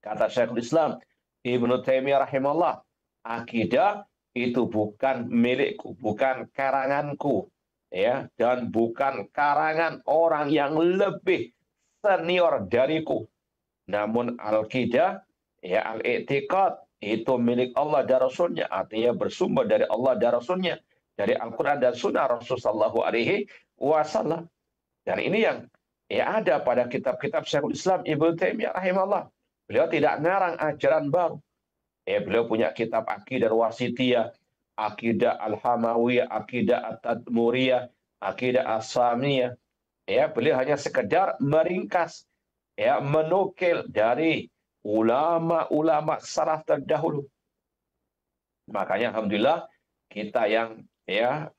Kata Syekhul Islam Ibnu Taimiyah rahimahullah, akidah itu bukan milikku, bukan karanganku ya, dan bukan karangan orang yang lebih senior dariku. Namun al-qidah ya al-i'tiqad itu milik Allah dan Rasulnya, artinya bersumber dari Allah dan Rasulnya, dari Al-Quran dan Sunnah Rasulullah sallallahu alaihi wasallam. Dan ini yang ya ada pada kitab-kitab Syekhul Islam Ibnu Taimiyah rahimahullah. Beliau tidak ngarang ajaran baru. Beliau punya kitab Aqidah Wasithiyah, Aqidah Al-Hamawiyah, Aqidah At-Tadmuriyah, Aqidah As-Samiyah. Beliau hanya sekedar meringkas, menukil dari ulama-ulama salaf terdahulu. Makanya alhamdulillah kita yang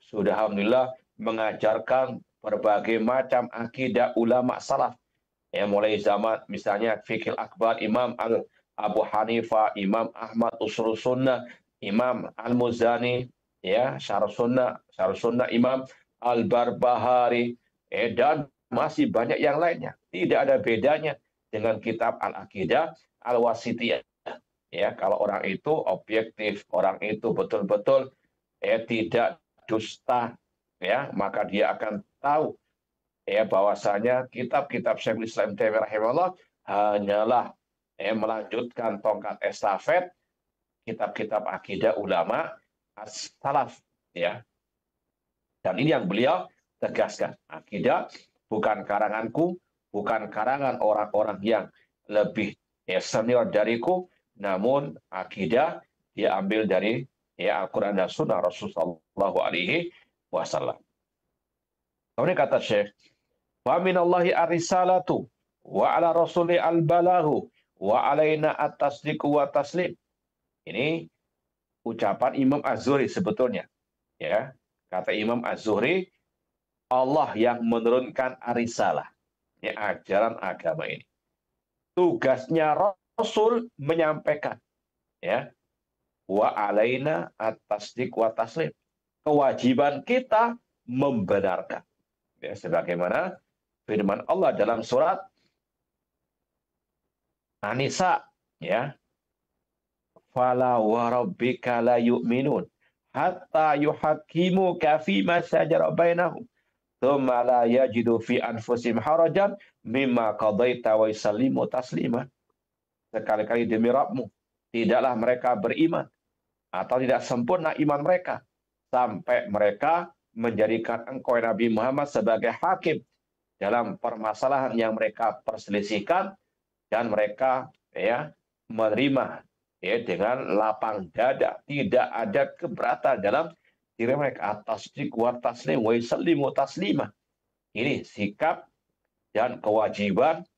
sudah alhamdulillah mengajarkan berbagai macam akidah ulama salaf. Mulai zaman misalnya Fiqhul Akbar Imam Abu Hanifah, Imam Ahmad Ushul Sunnah, Imam Al-Muzani, Syarh Sunnah Imam Al-Barbahari, dan masih banyak yang lainnya. Tidak ada bedanya dengan kitab Al-Aqidah Al-Wasithiyah. Kalau orang itu objektif, orang itu betul-betul tidak dusta, maka dia akan tahu bahwasanya kitab-kitab Syekhul Islam Taimiyah rahimahullah hanyalah melanjutkan tongkat estafet kitab-kitab akidah ulama as-salaf Dan ini yang beliau tegaskan, akidah bukan karanganku, bukan karangan orang-orang yang lebih senior dariku, namun akidah diambil dari Al-Quran dan Sunnah Rasulullah sallallahu alaihi wasallam. Kemudian kata Syekh, wa minallahi ar-risalatu wa ala rasuli al-balahu wa alaina at-tasdiq wa taslim. Ini ucapan Imam Az-Zuhri sebetulnya. Kata Imam Az-Zuhri, Allah yang menurunkan ar-risalah, ajaran agama ini. Tugasnya Rasul menyampaikan, wa alaina at-tasdiq wa taslim. Kewajiban kita membenarkan. Ya, sebagaimana firman Allah dalam surat An-Nisa, ya. Fala wa rabbika la yu'minun hatta yuhakkimuka fima syajara bainahum tsumma la yajidu fi anfusihim harajan mimma qadaita wa yusallimu taslima. Sekali-kali demi Rabbmu, tidaklah mereka beriman atau tidak sempurna iman mereka sampai mereka menjadikan engkau Nabi Muhammad sebagai hakim dalam permasalahan yang mereka perselisihkan, dan mereka ya menerima ya dengan lapang dada, tidak ada keberatan dalam diri mereka. At-tasdiq wa taslim wa yusallimu taslima. Ini sikap dan kewajiban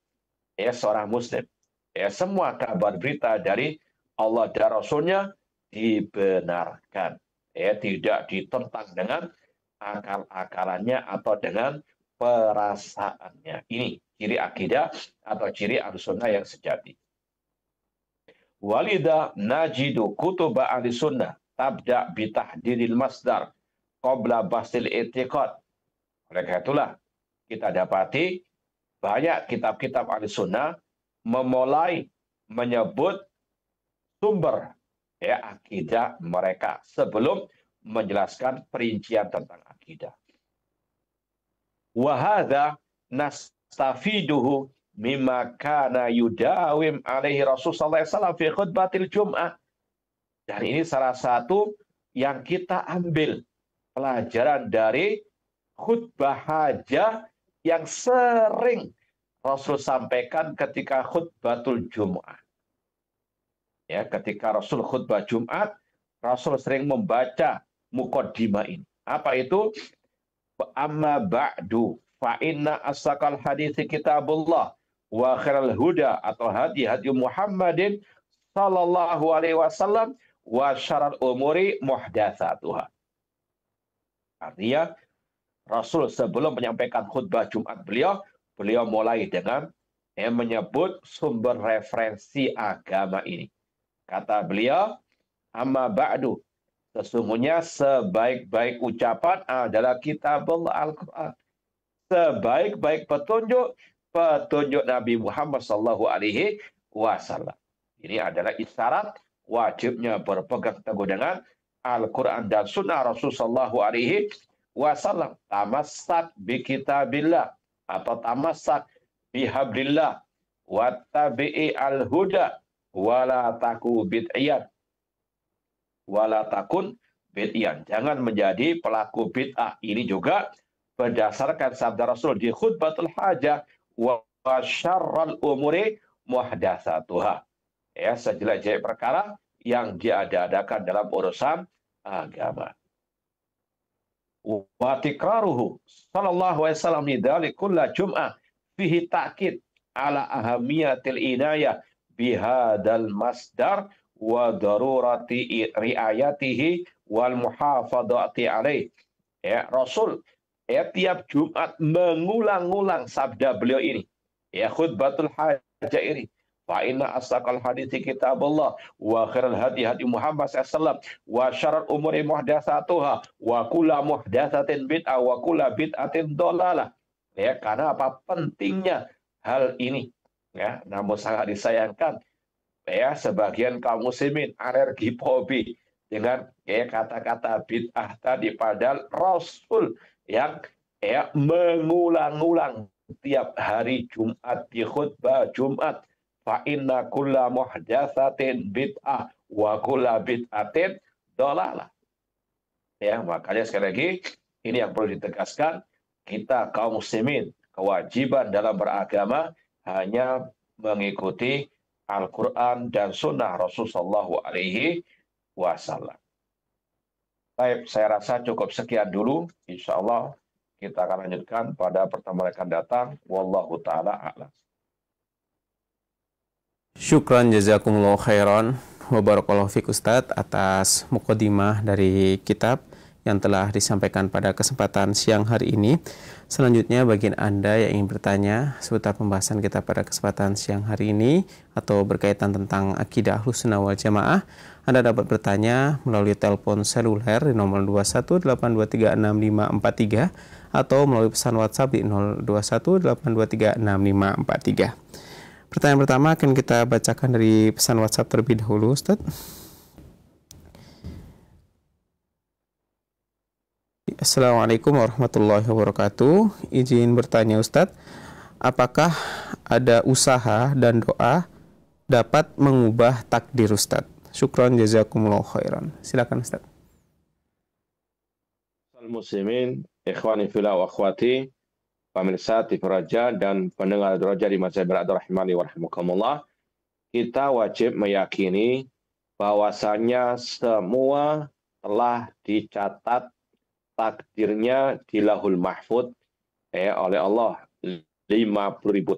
ya seorang muslim. Ya, semua kabar berita dari Allah dan Rasulnya dibenarkan. Ya, tidak ditentang dengan akal-akalannya atau dengan perasaannya. Ini ciri akidah atau ciri Ahlussunnah yang sejati. Walida najidu kutuba ahli sunnah tabda bitahdidil masdar qabla basil i'tiqad. Oleh karena itulah kita dapati banyak kitab-kitab ahli sunnah memulai menyebut sumber ya akidah mereka sebelum menjelaskan perincian tentang akidah. Wa hadza nastafiduhu mimma kana yudawim alaihi Rasulullah SAW fi khutbatil Jum'ah. Dan ini salah satu yang kita ambil pelajaran dari khutbah hajah yang sering Rasul sampaikan ketika khutbatul Jum'ah. Ya, ketika Rasul khutbah Jumat, Rasul sering membaca muqaddimah ini. Apa itu? Amma ba'du fa inna asaqal hadithi kitabullah wa khairal huda atau hadi Muhammadin sallallahu alaihi wasallam wa syaral umuri muhdatsatuha. Artinya Rasul sebelum menyampaikan khutbah Jumat beliau mulai dengan menyebut sumber referensi agama ini. Kata beliau, amma ba'du, sesungguhnya sebaik-baik ucapan adalah kitabullah Al-Quran. Sebaik-baik petunjuk Nabi Muhammad SAW. Ini adalah isyarat wajibnya berpegang teguh dengan Al-Quran dan Sunnah Rasulullah SAW. Tamassak bi kitabillah atau tamassak bihablillah wattabi'i al-huda wala takun bid'iyan. Jangan menjadi pelaku bid'ah. Ini juga berdasarkan sabda Rasul di khutbatul hajah wa syarral umuri muhdatsatuha. Ya, sejelek-jelek perkara yang diada-adakan dalam urusan agama. Wa tikraruhu sallallahu alaihi wasallam lidali kulla jum'ah fihi ta'kid ala ahamiyatil inayah bihadal masdar wa darurati riayatihi wal muhafadhati alaih. Ya, Rasul tiap Jumat mengulang-ulang sabda beliau ini. Ya, khutbatul hajah ini. Fa inna asaqal hadithi kitabullah wa khairal hadi Muhammad sallallahu wa syarrul umuri muhdatsatuha wa kullu muhdatsatin bid'ah wa kullu bid'atin dhalalah. Ya, karena apa pentingnya hal ini. Ya, namun sangat disayangkan ya sebagian kaum muslimin alergi fobi dengan kata-kata bid'ah tadi, padahal Rasul yang mengulang-ulang tiap hari Jumat di khutbah Jumat, fa inna kulla muhdatsatin bid'ah wa kulla bid'atin dhalalah. Ya, makanya sekali lagi ini yang perlu ditegaskan, kita kaum muslimin kewajiban dalam beragama hanya mengikuti Al-Quran dan Sunnah Rasulullah SAW. Baik, saya rasa cukup sekian dulu. Insya Allah kita akan lanjutkan pada pertemuan yang akan datang. Wallahu ta'ala a'lam. Syukran jazakumullah khairan wa barakallahu fiik Ustadz atas muqaddimah dari kitab yang telah disampaikan pada kesempatan siang hari ini. Selanjutnya bagi Anda yang ingin bertanya seputar pembahasan kita pada kesempatan siang hari ini atau berkaitan tentang akidah Ahlussunnah wal Jamaah, Anda dapat bertanya melalui telepon seluler di nomor 218236543 atau melalui pesan WhatsApp di 0218236543. Pertanyaan pertama akan kita bacakan dari pesan WhatsApp terlebih dahulu, Ustaz. Assalamualaikum warahmatullahi wabarakatuh. Izin bertanya Ustadz, apakah ada usaha dan doa dapat mengubah takdir Ustadz? Syukran jazakumullah khairan. Silakan Ustadz. Muslimin, ikhwani fillah wa akhwati, pemirsa TV Raja dan pendengar Raja di masa berada rahimani wa rahimakumullah. Kita wajib meyakini bahwasanya semua telah dicatat takdirnya di Lauhul Mahfuz oleh Allah 50.000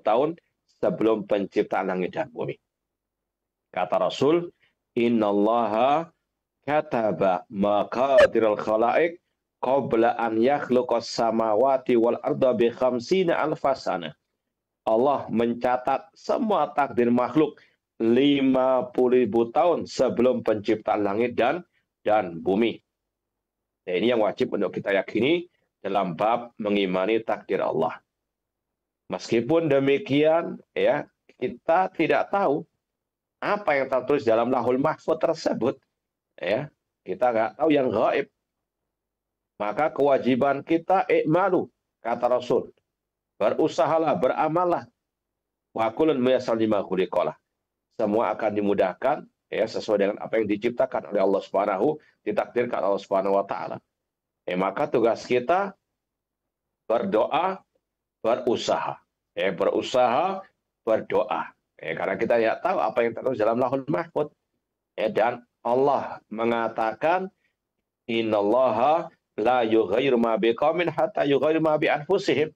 tahun sebelum penciptaan langit dan bumi. Kata Rasul, innallaha kataba maqadirul khalaiq qabla an yakhluqas samawati wal arda bi 50 alfa sana. Allah mencatat semua takdir makhluk 50.000 tahun sebelum penciptaan langit dan bumi. Nah, ini yang wajib untuk kita yakini dalam bab mengimani takdir Allah. Meskipun demikian, ya, kita tidak tahu apa yang tertulis dalam Lauhul Mahfuz tersebut. Ya, kita nggak tahu yang gaib. Maka kewajiban kita i'malu, kata Rasul. Berusahalah, beramallah. Wa kullun muyassarun lima khuliqa. Semua akan dimudahkan ya sesuai dengan apa yang diciptakan oleh Allah Subhanahu, ditakdirkan Allah Subhanahu wa taala. Maka tugas kita berdoa, berusaha. Berusaha, berdoa. Karena kita tidak tahu apa yang tertulis dalam Lauhul Mahfuz. Dan Allah mengatakan, innallaha la yughayyiru ma biqaumin hatta yughayyiru ma bi anfusihim.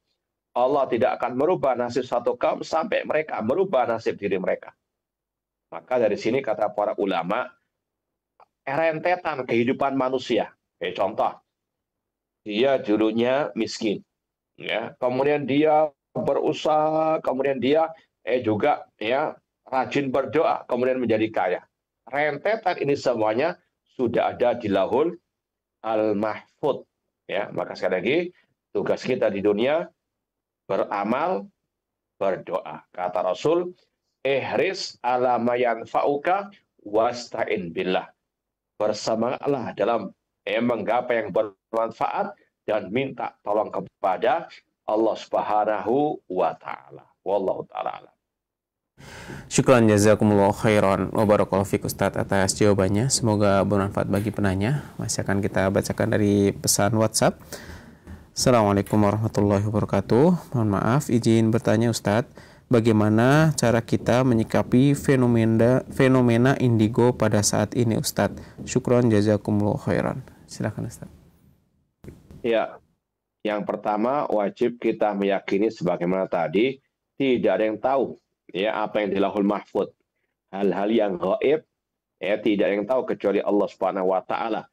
Allah tidak akan merubah nasib satu kaum sampai mereka merubah nasib diri mereka. Maka dari sini kata para ulama, rentetan kehidupan manusia. Contoh, dia dulunya miskin, ya, kemudian dia berusaha, kemudian dia juga ya rajin berdoa, kemudian menjadi kaya. Rentetan ini semuanya sudah ada di Lauhul Mahfuz. Ya, maka sekali lagi tugas kita di dunia beramal, berdoa. Kata Rasul, ihris ala ma yanfa'uka wasta'in billah. Bersemangatlah dalam menggapai yang bermanfaat dan minta tolong kepada Allah Subhanahu wa taala. Wallahu taala. Syukran jazakumullah khairan wa barakallahu fiik Ustaz atas jawabannya. Semoga bermanfaat bagi penanya. Masih akan kita bacakan dari pesan WhatsApp. Assalamualaikum warahmatullahi wabarakatuh. Mohon maaf izin bertanya Ustaz, bagaimana cara kita menyikapi fenomena indigo pada saat ini Ustaz? Syukran jazakumullah khairan. Silakan Ustaz. Ya, yang pertama wajib kita meyakini sebagaimana tadi, tidak ada yang tahu ya apa yang di Lauhul Mahfuz. Hal-hal yang gaib ya tidak ada yang tahu kecuali Allah Subhanahu wa taala.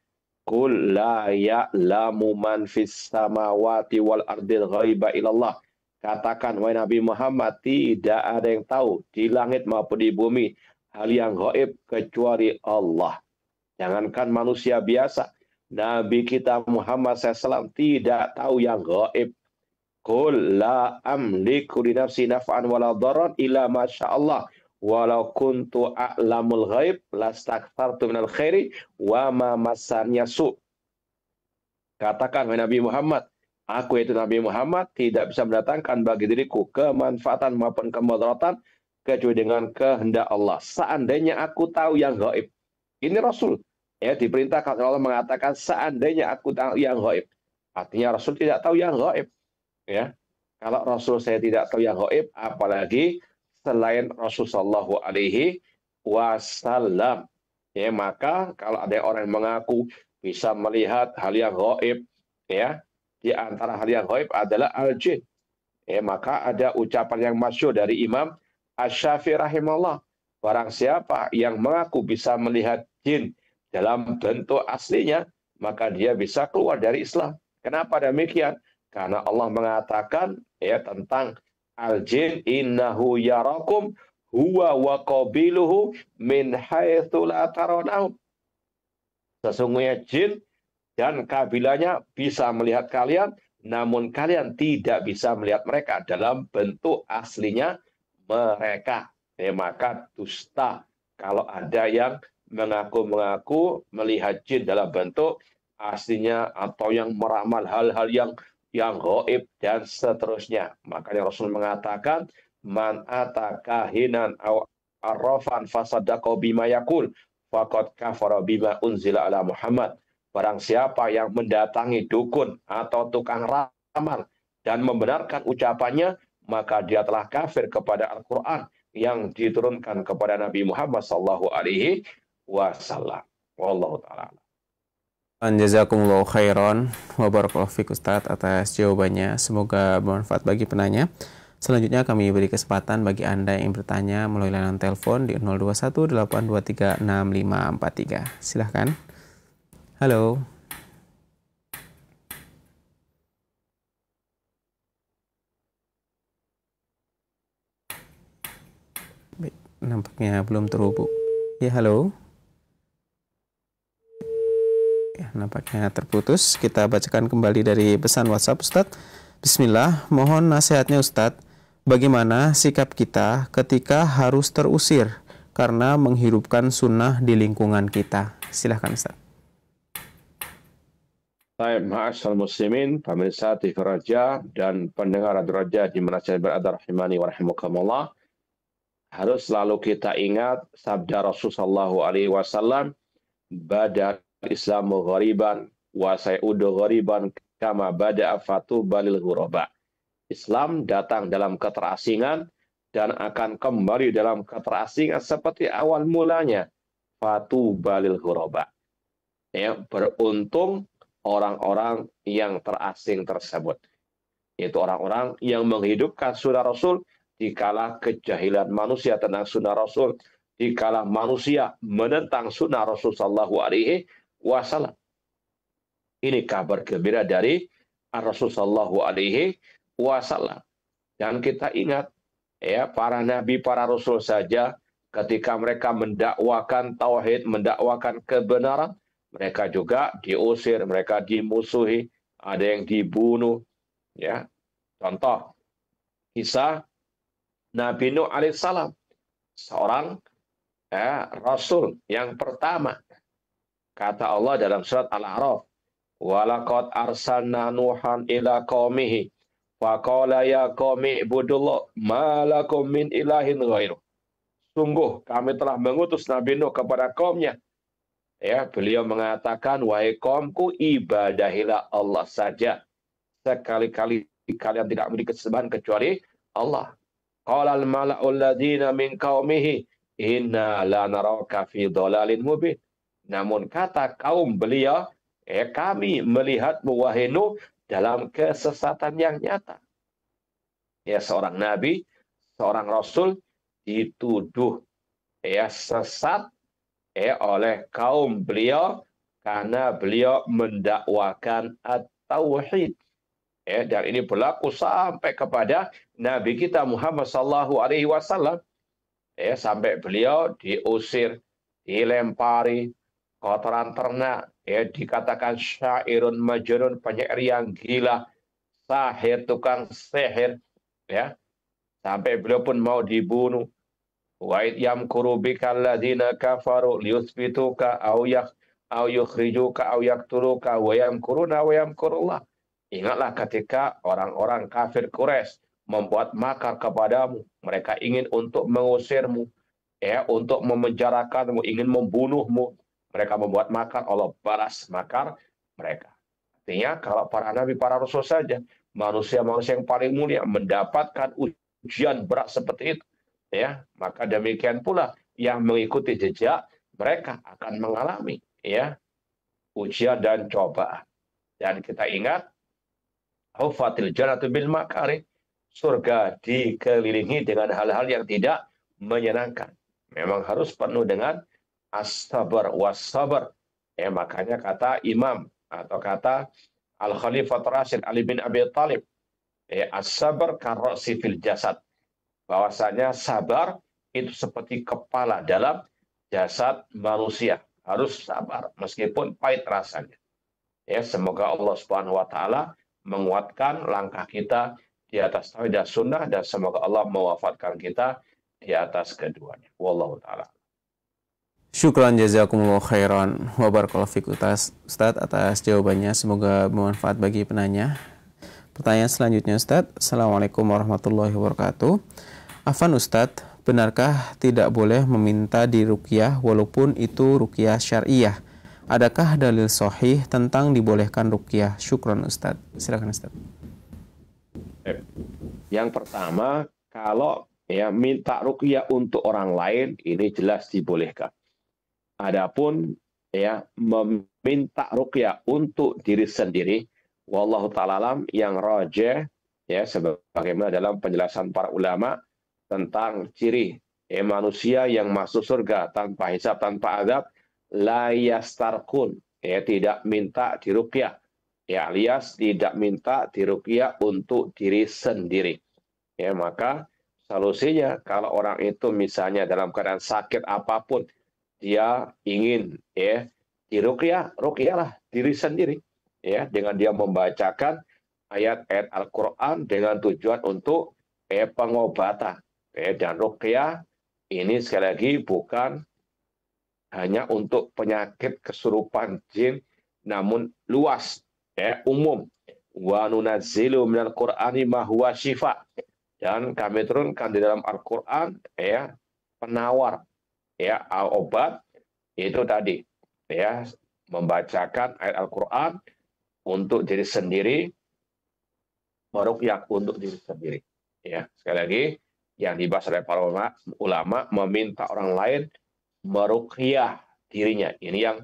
Qul la ya'lamu man fis samawati wal ardil ghaiba illallah. Katakan wahai Nabi Muhammad, tidak ada yang tahu di langit maupun di bumi hal yang gaib kecuali Allah. Jangankan manusia biasa, Nabi kita Muhammad SAW tidak tahu yang gaib. Qul la amliku li nafsi naf'an wala dharran illa ma sya'allah walau kuntu a'lamul ghaib lastakthartu minal khairi wa ma massaniya su. Katakan wahai Nabi Muhammad, aku yaitu Nabi Muhammad tidak bisa mendatangkan bagi diriku kemanfaatan maupun kemudaratan kecuali dengan kehendak Allah. Seandainya aku tahu yang gaib. Ini Rasul ya diperintahkan Allah mengatakan seandainya aku tahu yang gaib. Artinya Rasul tidak tahu yang gaib. Ya, kalau Rasul saya tidak tahu yang gaib, apalagi selain Rasulullah Shallallahu Alaihi Wasallam. Ya, maka kalau ada orang yang mengaku bisa melihat hal yang gaib, ya, di antara hal yang gaib adalah al-jin. Ya, maka ada ucapan yang masyhur dari Imam Asy-Syafi'i rahimahullah. Barang siapa yang mengaku bisa melihat jin dalam bentuk aslinya, maka dia bisa keluar dari Islam. Kenapa demikian? Karena Allah mengatakan ya tentang al-jin, innahu yarakum huwa wa qabiluhu min haitsu la tarawnahum. Sesungguhnya jin dan kabilanya bisa melihat kalian, namun kalian tidak bisa melihat mereka dalam bentuk aslinya mereka. Maka dusta kalau ada yang mengaku-mengaku melihat jin dalam bentuk aslinya atau yang meramal hal-hal yang gaib dan seterusnya. Makanya Rasul mengatakan, man atakahinan aw arrafan fasaddaqa bima yaqul faqad kafara bima unzila ala Muhammad. Barang siapa yang mendatangi dukun atau tukang ramal dan membenarkan ucapannya, maka dia telah kafir kepada Al-Quran yang diturunkan kepada Nabi Muhammad sallallahu alaihi wasallam. Wallahu taala. Jazakumullahu khairan wa barakallahu fiik Ustaz atas jawabannya. Semoga bermanfaat bagi penanya. Selanjutnya kami beri kesempatan bagi Anda yang bertanya melalui layanan telepon di 0218236543. Silahkan. Halo. Baik, nampaknya belum terhubung. Ya, halo. Ya, nampaknya terputus. Kita bacakan kembali dari pesan WhatsApp Ustadz. Bismillah, mohon nasihatnya Ustadz. Bagaimana sikap kita ketika harus terusir karena menghidupkan sunnah di lingkungan kita? Silahkan Ustadz. Baik, ma'asyal muslimin, pemirsa TV Raja dan pendengar Radio Raja di mana saya berada rahimani wa rahimakumullah. Harus selalu kita ingat sabda Rasulullah SAW, bada Islamu ghariban wa sayudu ghariban kama bada'a fatuba lil ghuraba. Islam datang dalam keterasingan dan akan kembali dalam keterasingan seperti awal mulanya. Fatuba lil ghuraba. Ya, beruntung orang-orang yang terasing tersebut. Yaitu orang-orang yang menghidupkan sunnah Rasul dikala kejahilan manusia tentang sunnah Rasul, dikala manusia menentang sunnah Rasul sallallahu alaihi wasallam. Ini kabar gembira dari Rasul sallallahu alaihi wasallam. Dan kita ingat ya, para nabi, para rasul saja ketika mereka mendakwakan tauhid, mendakwakan kebenaran, mereka juga diusir, mereka dimusuhi, ada yang dibunuh. Ya, contoh kisah Nabi Nuh alaihissalam, seorang rasul yang pertama. Kata Allah dalam surat Al-A'raf, walaqad arsalna Nuhan ila qaumihi faqala ya qaumi ibudullah ma lakum min ilahin ghairuh. Sungguh kami telah mengutus Nabi Nuh kepada kaumnya. Ya, beliau mengatakan, wahai kaumku, ibadahilah Allah saja. Sekali-kali kalian tidak memiliki kesembahan kecuali Allah. Qala al-mala'ul ladzina min qaumihi inna la naraka fi dhalalin mubin. Namun kata kaum beliau, kami melihatmu wahai Nuh dalam kesesatan yang nyata. Ya, seorang nabi, seorang rasul dituduh sesat oleh kaum beliau karena beliau mendakwakan at-tauhid. Dan ini berlaku sampai kepada Nabi kita Muhammad sallallahu alaihi wasallam. Sampai beliau diusir, dilempari kotoran ternak, dikatakan syairun majnun, penyair yang gila, sahir, tukang sihir, ya. Sampai beliau pun mau dibunuh. Wa yamkuru bikal ladzina kafaru liyuthbituka aw yukhrijuka aw yaqtuluka wa yamkuruna wa yamkurullah. Ingatlah ketika orang-orang kafir Quraisy membuat makar kepadamu, mereka ingin untuk mengusirmu, untuk memenjarakanmu, ingin membunuhmu. Mereka membuat makar, Allah balas makar mereka. Artinya kalau para nabi, para rasul saja, manusia-manusia yang paling mulia mendapatkan ujian berat seperti itu, maka demikian pula yang mengikuti jejak mereka akan mengalami ujian dan cobaan. Dan kita ingat, hufatil jannatu bil makari, surga dikelilingi dengan hal-hal yang tidak menyenangkan. Memang harus penuh dengan as-sabar was-sabar. Makanya kata Imam atau kata Al-Khalifah Rasyid Ali bin Abi Thalib, as-sabar karrosi fil jasad, bahwasanya sabar itu seperti kepala dalam jasad manusia, harus sabar meskipun pahit rasanya. Semoga Allah Subhanahu wa taala menguatkan langkah kita di atas tauhid dan sunnah, dan semoga Allah mewafatkan kita di atas keduanya. Wallahu taala. Syukran jazakumullah khairan wa barakallahu fikum Ustaz atas jawabannya, semoga bermanfaat bagi penanya. Pertanyaan selanjutnya Ustaz. Assalamualaikum warahmatullahi wabarakatuh. Afan Ustaz, benarkah tidak boleh meminta diruqyah walaupun itu ruqyah syariah? Adakah dalil sahih tentang dibolehkan ruqyah? Syukran Ustaz. Silakan Ustaz. Yang pertama, kalau minta ruqyah untuk orang lain ini jelas dibolehkan. Adapun meminta ruqyah untuk diri sendiri, wallahu ta'ala alam, yang rajih sebagaimana dalam penjelasan para ulama tentang ciri manusia yang masuk surga tanpa hisab, tanpa azab, la yastarqun, tidak minta diruqyah, alias tidak minta diruqyah untuk diri sendiri. Maka solusinya, kalau orang itu misalnya dalam keadaan sakit apapun, dia ingin diruqyah, ruqyahlah diri sendiri, dengan dia membacakan ayat-ayat Al-Quran dengan tujuan untuk pengobatan. Dan ruqyah ini sekali lagi bukan hanya untuk penyakit kesurupan jin, namun luas, umum. Wa nunazzilu minal Qur'ani ma huwa syifa. Dan kami turunkan di dalam Al-Quran penawar, obat itu tadi, membacakan ayat Al-Quran untuk diri sendiri, meruqyah untuk diri sendiri. Sekali lagi, yang dibahas oleh para ulama meminta orang lain meruqyah dirinya. Ini yang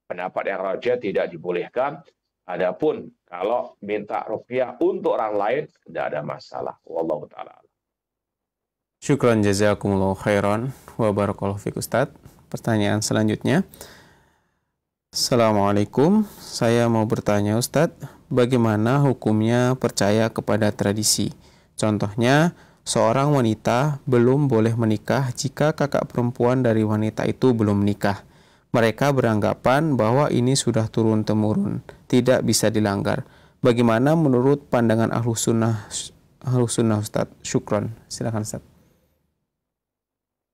pendapat yang rajih tidak dibolehkan. Adapun kalau minta ruqyah untuk orang lain tidak ada masalah. Wallahu taala. Syukran jazakumullah khairan wa barakallahu fiik Ustaz. Pertanyaan selanjutnya. Assalamualaikum, saya mau bertanya Ustaz, bagaimana hukumnya percaya kepada tradisi? Contohnya, seorang wanita belum boleh menikah jika kakak perempuan dari wanita itu belum menikah. Mereka beranggapan bahwa ini sudah turun-temurun, tidak bisa dilanggar. Bagaimana menurut pandangan Ahlus Sunnah Ustaz? Syukran. Silakan Ustaz.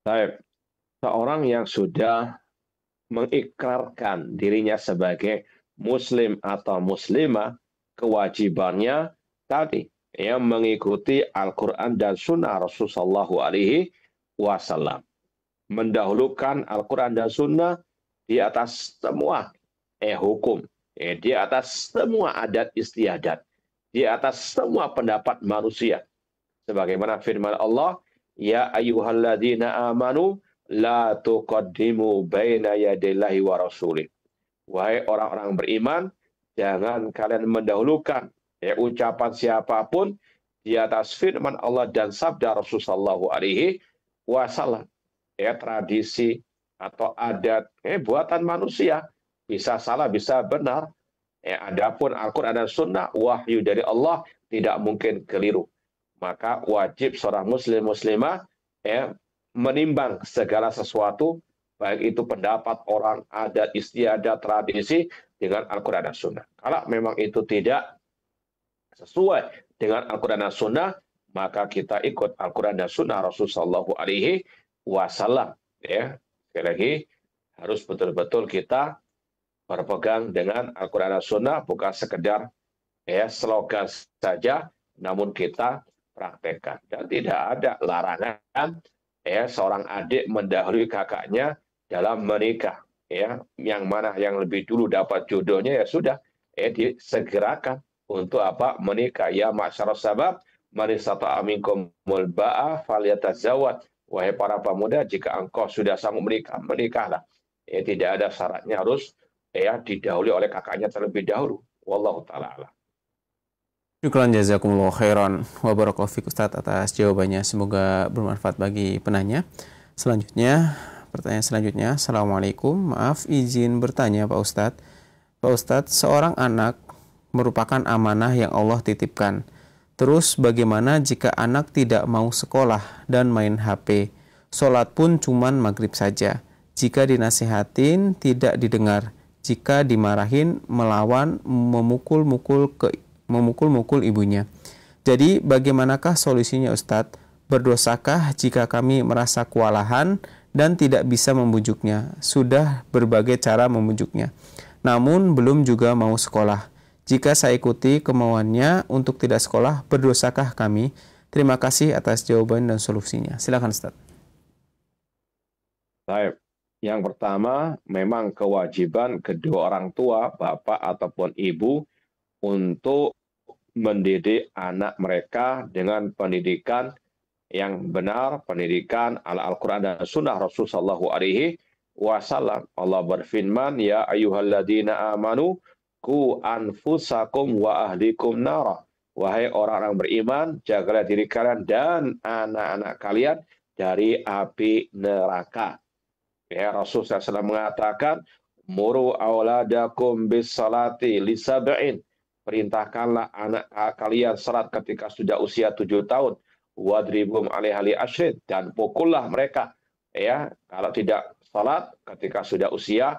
Baik. Seorang yang sudah mengikrarkan dirinya sebagai muslim atau muslimah, kewajibannya tadi mengikuti Al-Quran dan Sunnah Rasulullah SAW. Mendahulukan Al-Quran dan Sunnah di atas semua hukum, di atas semua adat istiadat, di atas semua pendapat manusia. Sebagaimana firman Allah, ya ayyuhalladzina amanu la tuqaddimu baina yadayillahi wa rasulih. Wahai orang-orang beriman, jangan kalian mendahulukan ucapan siapapun di atas firman Allah dan sabda Rasulullah SAW. Tradisi atau adat buatan manusia, bisa salah, bisa benar. Adapun Al-Quran dan Sunnah, wahyu dari Allah, tidak mungkin keliru. Maka wajib seorang muslim muslimah menimbang segala sesuatu, baik itu pendapat orang, adat istiadat, tradisi, dengan Al-Quran dan Sunnah. Kalau memang itu tidak sesuai dengan Al-Quran dan Sunnah, maka kita ikut Al-Quran dan Sunnah Rasulullah SAW. Sekali lagi, harus betul-betul kita berpegang dengan Al-Quran dan Sunnah, bukan sekedar slogan saja, namun kita praktekkan. Dan tidak ada larangan seorang adik mendahului kakaknya dalam menikah. Yang mana yang lebih dulu dapat jodohnya, ya sudah, disegerakan untuk apa? Menikah. Ya ma'syarus sabab, man istata'a minkumul ba'a falyatazawwaj. Wahai para pemuda, jika engkau sudah sanggup menikah, menikahlah. Tidak ada syaratnya harus didahului oleh kakaknya terlebih dahulu. Wallahu ta'ala a'lam. Syukran jazakumullah khairan wa barakallahu fiik Ustaz atas jawabannya, semoga bermanfaat bagi penanya. Selanjutnya Pertanyaan selanjutnya, Assalamualaikum, maaf izin bertanya Pak Ustadz. Pak Ustadz, seorang anak merupakan amanah yang Allah titipkan. Terus bagaimana jika anak tidak mau sekolah dan main HP? Sholat pun cuman maghrib saja. Jika dinasihatin tidak didengar. Jika dimarahin melawan memukul-mukul ibunya. Jadi bagaimanakah solusinya Ustadz? Berdosakah jika kami merasa kewalahan dan tidak bisa membujuknya? Sudah berbagai cara membujuknya, namun belum juga mau sekolah. Jika saya ikuti kemauannya untuk tidak sekolah, berdosakah kami? Terima kasih atas jawaban dan solusinya. Silakan Ustadz. Baik. Yang pertama, memang kewajiban kedua orang tua, bapak ataupun ibu, untuk mendidik anak mereka dengan pendidikan yang benar, pendidikan ala Al-Quran dan Sunnah Rasul Sallallahu Alaihi Wasallam. Allah berfirman, Ya ayyuhalladzina amanu, ku anfusakum wa ahlikum nara. Wahai orang-orang beriman, jagalah diri kalian dan anak-anak kalian dari api neraka. Ya, Rasul SAW mengatakan, Muru awladakum bis salati li sab'in. Perintahkanlah anak kalian salat ketika sudah usia 7 tahun. Wadribum alaiha li asyrid, dan pukullah mereka ya kalau tidak salat ketika sudah usia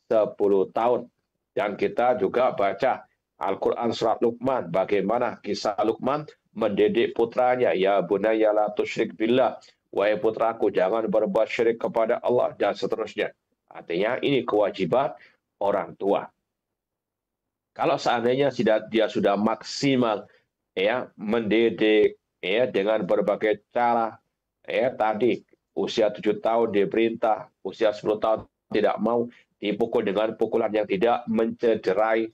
10 tahun. Dan kita juga baca Al-Quran surat Luqman, bagaimana kisah Luqman mendidik putranya, ya bunayya la tusyrik billah, wahai putraku jangan berbuat syirik kepada Allah, dan seterusnya. Artinya ini kewajiban orang tua. Kalau seandainya dia sudah maksimal ya mendidik ya dengan berbagai cara, ya tadi usia 7 tahun diperintah, usia 10 tahun tidak mau, dipukul dengan pukulan yang tidak mencederai,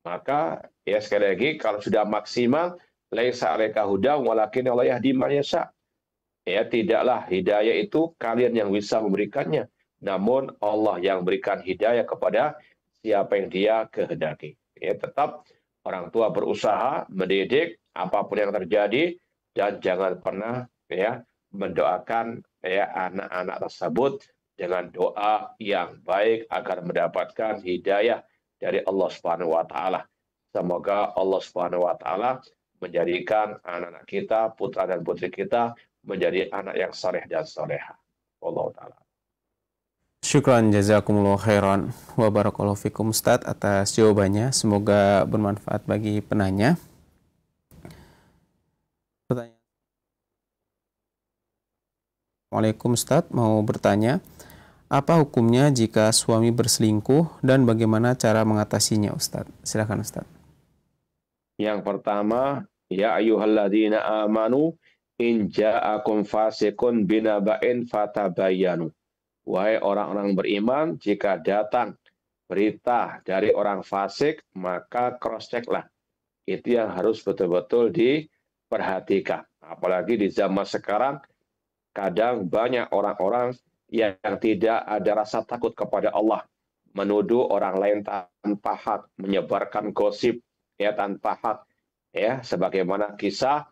maka ya sekali lagi kalau sudah maksimal, laisa 'alaika hudahum walakin Allah yahdi man yasha. Ya, tidaklah hidayah itu kalian yang bisa memberikannya, namun Allah yang berikan hidayah kepada siapa yang Dia kehendaki. Ya, tetap orang tua berusaha mendidik apapun yang terjadi, dan jangan pernah ya mendoakan ya anak-anak tersebut dengan doa yang baik agar mendapatkan hidayah dari Allah Subhanahu wa taala. Semoga Allah Subhanahu wa taala menjadikan anak-anak kita, putra dan putri kita menjadi anak yang saleh dan salehah. Allah taala. Syukran jazakumullah khairan wa barakallahu fikum Ustadz atas jawabannya. Semoga bermanfaat bagi penanya. Pertanyaan. Assalamualaikum Ustadz, mau bertanya, apa hukumnya jika suami berselingkuh dan bagaimana cara mengatasinya Ustadz? Silakan Ustadz. Yang pertama, ya ayyuhalladzina amanu in ja'akum fasiqun binaba'in fatabayyanu. Wahai orang-orang beriman, jika datang berita dari orang fasik, maka cross-check-lah. Itu yang harus betul-betul diperhatikan. Apalagi di zaman sekarang, kadang banyak orang-orang yang tidak ada rasa takut kepada Allah, menuduh orang lain tanpa hak, menyebarkan gosip ya tanpa hak, ya sebagaimana kisah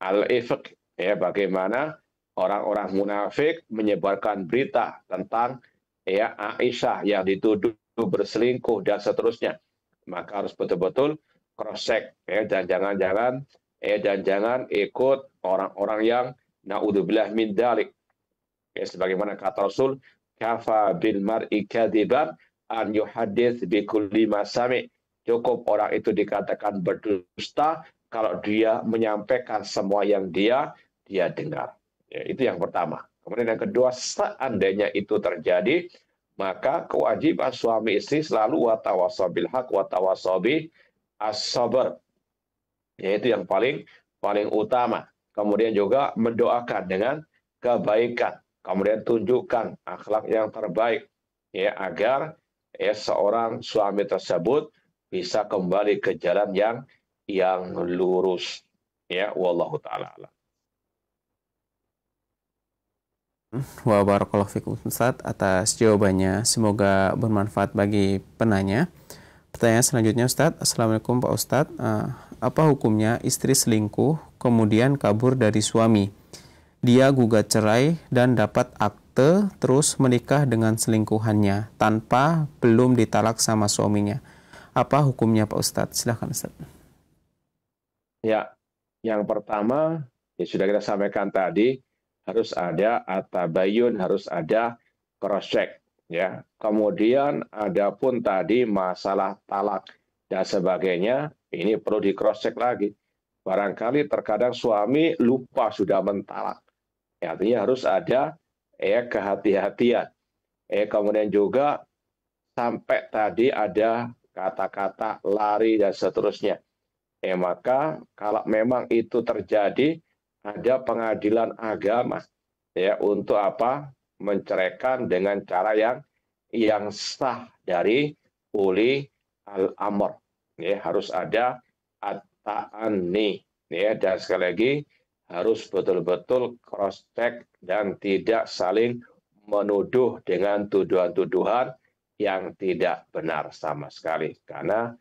Al-Ifk, ya bagaimana orang-orang munafik menyebarkan berita tentang ya Aisyah yang dituduh berselingkuh dan seterusnya. Maka harus betul-betul cross-check ya, dan jangan ikut orang-orang yang naudzubillah min dzalik. Ya, sebagaimana kata Rasul, kafa bil mar'i kadiban an yuhaddits bi kulli ma sami. Cukup orang itu dikatakan berdusta kalau dia menyampaikan semua yang dia dengar. Ya, itu yang pertama. Kemudian yang kedua, seandainya itu terjadi, maka kewajiban suami istri selalu watawasau bil haq watawasau bis sabr. Yaitu yang paling utama. Kemudian juga mendoakan dengan kebaikan. Kemudian tunjukkan akhlak yang terbaik ya agar ya seorang suami tersebut bisa kembali ke jalan yang lurus. Ya, wallahu taala. Wa barakallahu fikum Ustaz atas jawabannya. Semoga bermanfaat bagi penanya. Pertanyaan selanjutnya Ustaz. Assalamualaikum Pak Ustaz. Apa hukumnya istri selingkuh kemudian kabur dari suami? Dia gugat cerai dan dapat terus menikah dengan selingkuhannya tanpa belum ditalak sama suaminya. Apa hukumnya Pak Ustadz? Silahkan Ustadz. Ya, yang pertama ya sudah kita sampaikan tadi, harus ada at-tabayyun, harus ada cross check ya. Kemudian adapun tadi masalah talak dan sebagainya, ini perlu di cross check lagi. Barangkali terkadang suami lupa sudah mentalak. Ya, artinya harus ada kehati-hatian. Kemudian juga sampai tadi ada kata-kata lari dan seterusnya. Maka kalau memang itu terjadi, ada pengadilan agama ya untuk apa? Menceraikan dengan cara yang sah dari uli al-amr. Ya, harus ada at-ta'anni ya, dan sekali lagi harus betul-betul cross check dan tidak saling menuduh dengan tuduhan-tuduhan yang tidak benar sama sekali, karena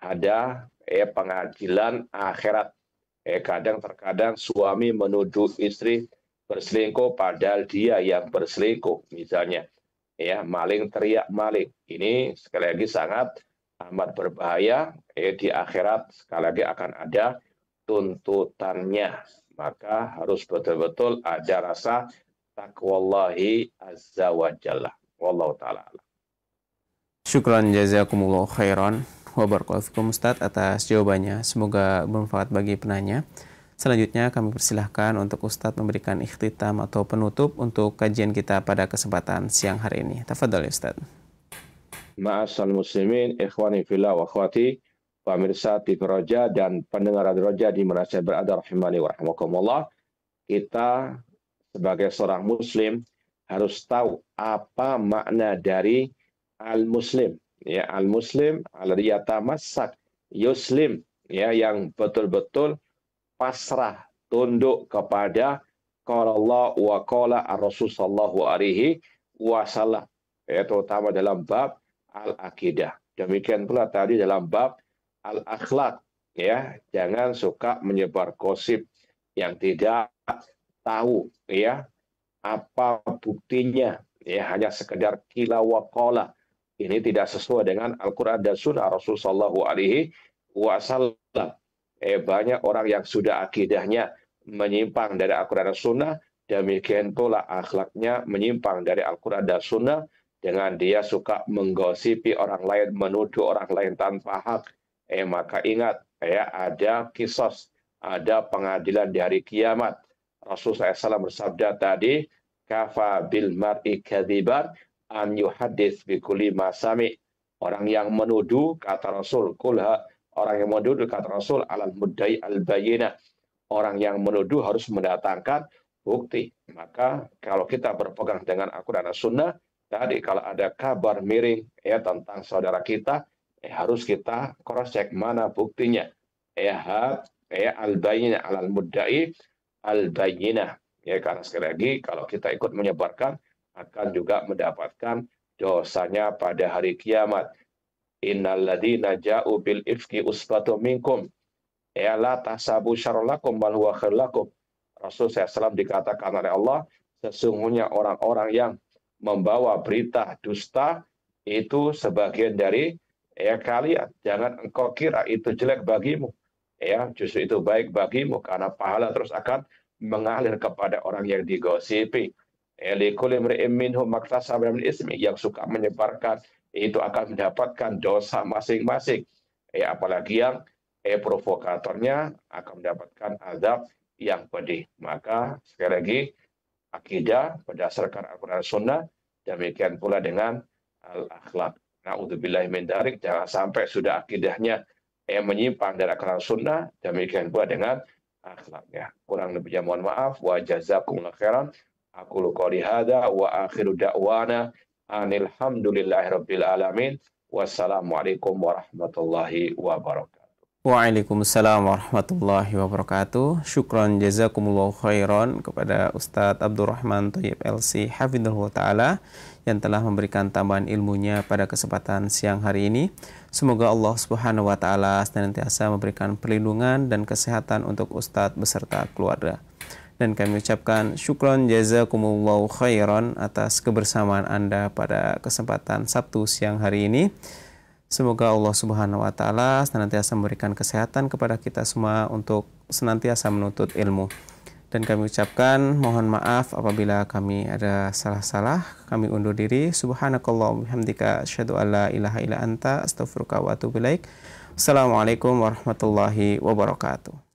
ada pengadilan akhirat. Terkadang suami menuduh istri berselingkuh padahal dia yang berselingkuh, misalnya ya, maling teriak maling. Ini sekali lagi sangat amat berbahaya. Di akhirat sekali lagi akan ada tuntutannya. Maka harus betul-betul ada rasa taqwallahi azza wa jalla. Wallahu ta'ala. Syukran jazakumullah khairan wa barakallahu fikum Ustadz atas jawabannya. Semoga bermanfaat bagi penanya. Selanjutnya kami persilahkan untuk Ustadz memberikan ikhtitam atau penutup untuk kajian kita pada kesempatan siang hari ini. Tafadhol Ustadz. Ma'asal muslimin, ikhwani fillah wa akhwati, pemirsa TV Roja dan pendengar Radio Roja di mana saya berada, rahimani wa rahimakumullah. Kita sebagai seorang muslim harus tahu apa makna dari al-muslim. Ya, al-muslim alladhi yatamassak yuslim, ya, yang betul-betul pasrah tunduk kepada qala Allah wa qala ar-rasul sallallahu alaihi wasallam, ya, terutama dalam bab al-aqidah. Demikian pula tadi dalam bab al-akhlak, ya, jangan suka menyebar gosip yang tidak tahu ya apa buktinya, ya, hanya sekedar kila wa qala. Ini tidak sesuai dengan Al-Quran dan Sunnah Rasul sallallahu alaihi wasallam. Banyak orang yang sudah akidahnya menyimpang dari Al-Quran dan Sunnah, demikian pula akhlaknya menyimpang dari Al-Quran dan Sunnah, dengan dia suka menggosipi orang lain, menuduh orang lain tanpa hak. Maka ingat, ya, ada kisos, ada pengadilan di hari kiamat. Rasulullah SAW bersabda tadi, kafa bil mar'i kadziban an yuhaddits bi kulli ma sami. Orang yang menuduh, kata Rasul, orang yang menuduh, kata Rasul, alal muddai al bayyinah. Orang yang menuduh harus mendatangkan bukti. Maka kalau kita berpegang dengan Al-Quran dan Sunnah, tadi kalau ada kabar miring ya tentang saudara kita, harus kita cross check mana buktinya. Al bayyinah alal muddai al bayyinah. Ya, karena sekali lagi kalau kita ikut menyebarkan akan juga mendapatkan dosanya pada hari kiamat. Innalladzina ja'u bil ifki usbatum minkum la tahsabu syarran lakum bal huwa khairul lakum. Rasul SAW dikatakan oleh Allah, sesungguhnya orang-orang yang membawa berita dusta itu sebagian dari kalian. Jangan engkau kira itu jelek bagimu. Justru itu baik bagimu, karena pahala terus akan mengalir kepada orang yang digosipi. Yang suka menyebarkan itu akan mendapatkan dosa masing-masing. Apalagi yang provokatornya akan mendapatkan azab yang pedih. Maka sekali lagi, akidah berdasarkan Al-Quran Sunnah, demikian pula dengan al-akhlak. Na'udzubillahi min dzalik, jangan sampai sudah akidahnya menyimpang dari Al-Quran Sunnah, demikian pula dengan akhlaknya. Kurang lebihnya mohon maaf. Wa jazakumullahu khairan. Aqulu qouli hadza wa akhiru da'wana anil hamdulillahirabbil alamin. Wassalamualaikum warahmatullahi wabarakatuh. Waalaikumsalam warahmatullahi wabarakatuh. Syukran jazakumullahu khairan kepada Ustadz Abdurrahman Thayyib LC hafizahullah ta'ala yang telah memberikan tambahan ilmunya pada kesempatan siang hari ini. Semoga Allah Subhanahu wa taala senantiasa memberikan perlindungan dan kesehatan untuk Ustadz beserta keluarga. Dan kami ucapkan syukron jazakumullahu khairan atas kebersamaan Anda pada kesempatan Sabtu siang hari ini. Semoga Allah Subhanahu wa taala senantiasa memberikan kesehatan kepada kita semua untuk senantiasa menuntut ilmu. Dan kami ucapkan mohon maaf apabila kami ada salah-salah. Kami undur diri. Subhanakallahumma bihamdika asyhadu an la ilaha illa anta astaghfiruka wa atubu ilaik. Assalamualaikum warahmatullahi wabarakatuh.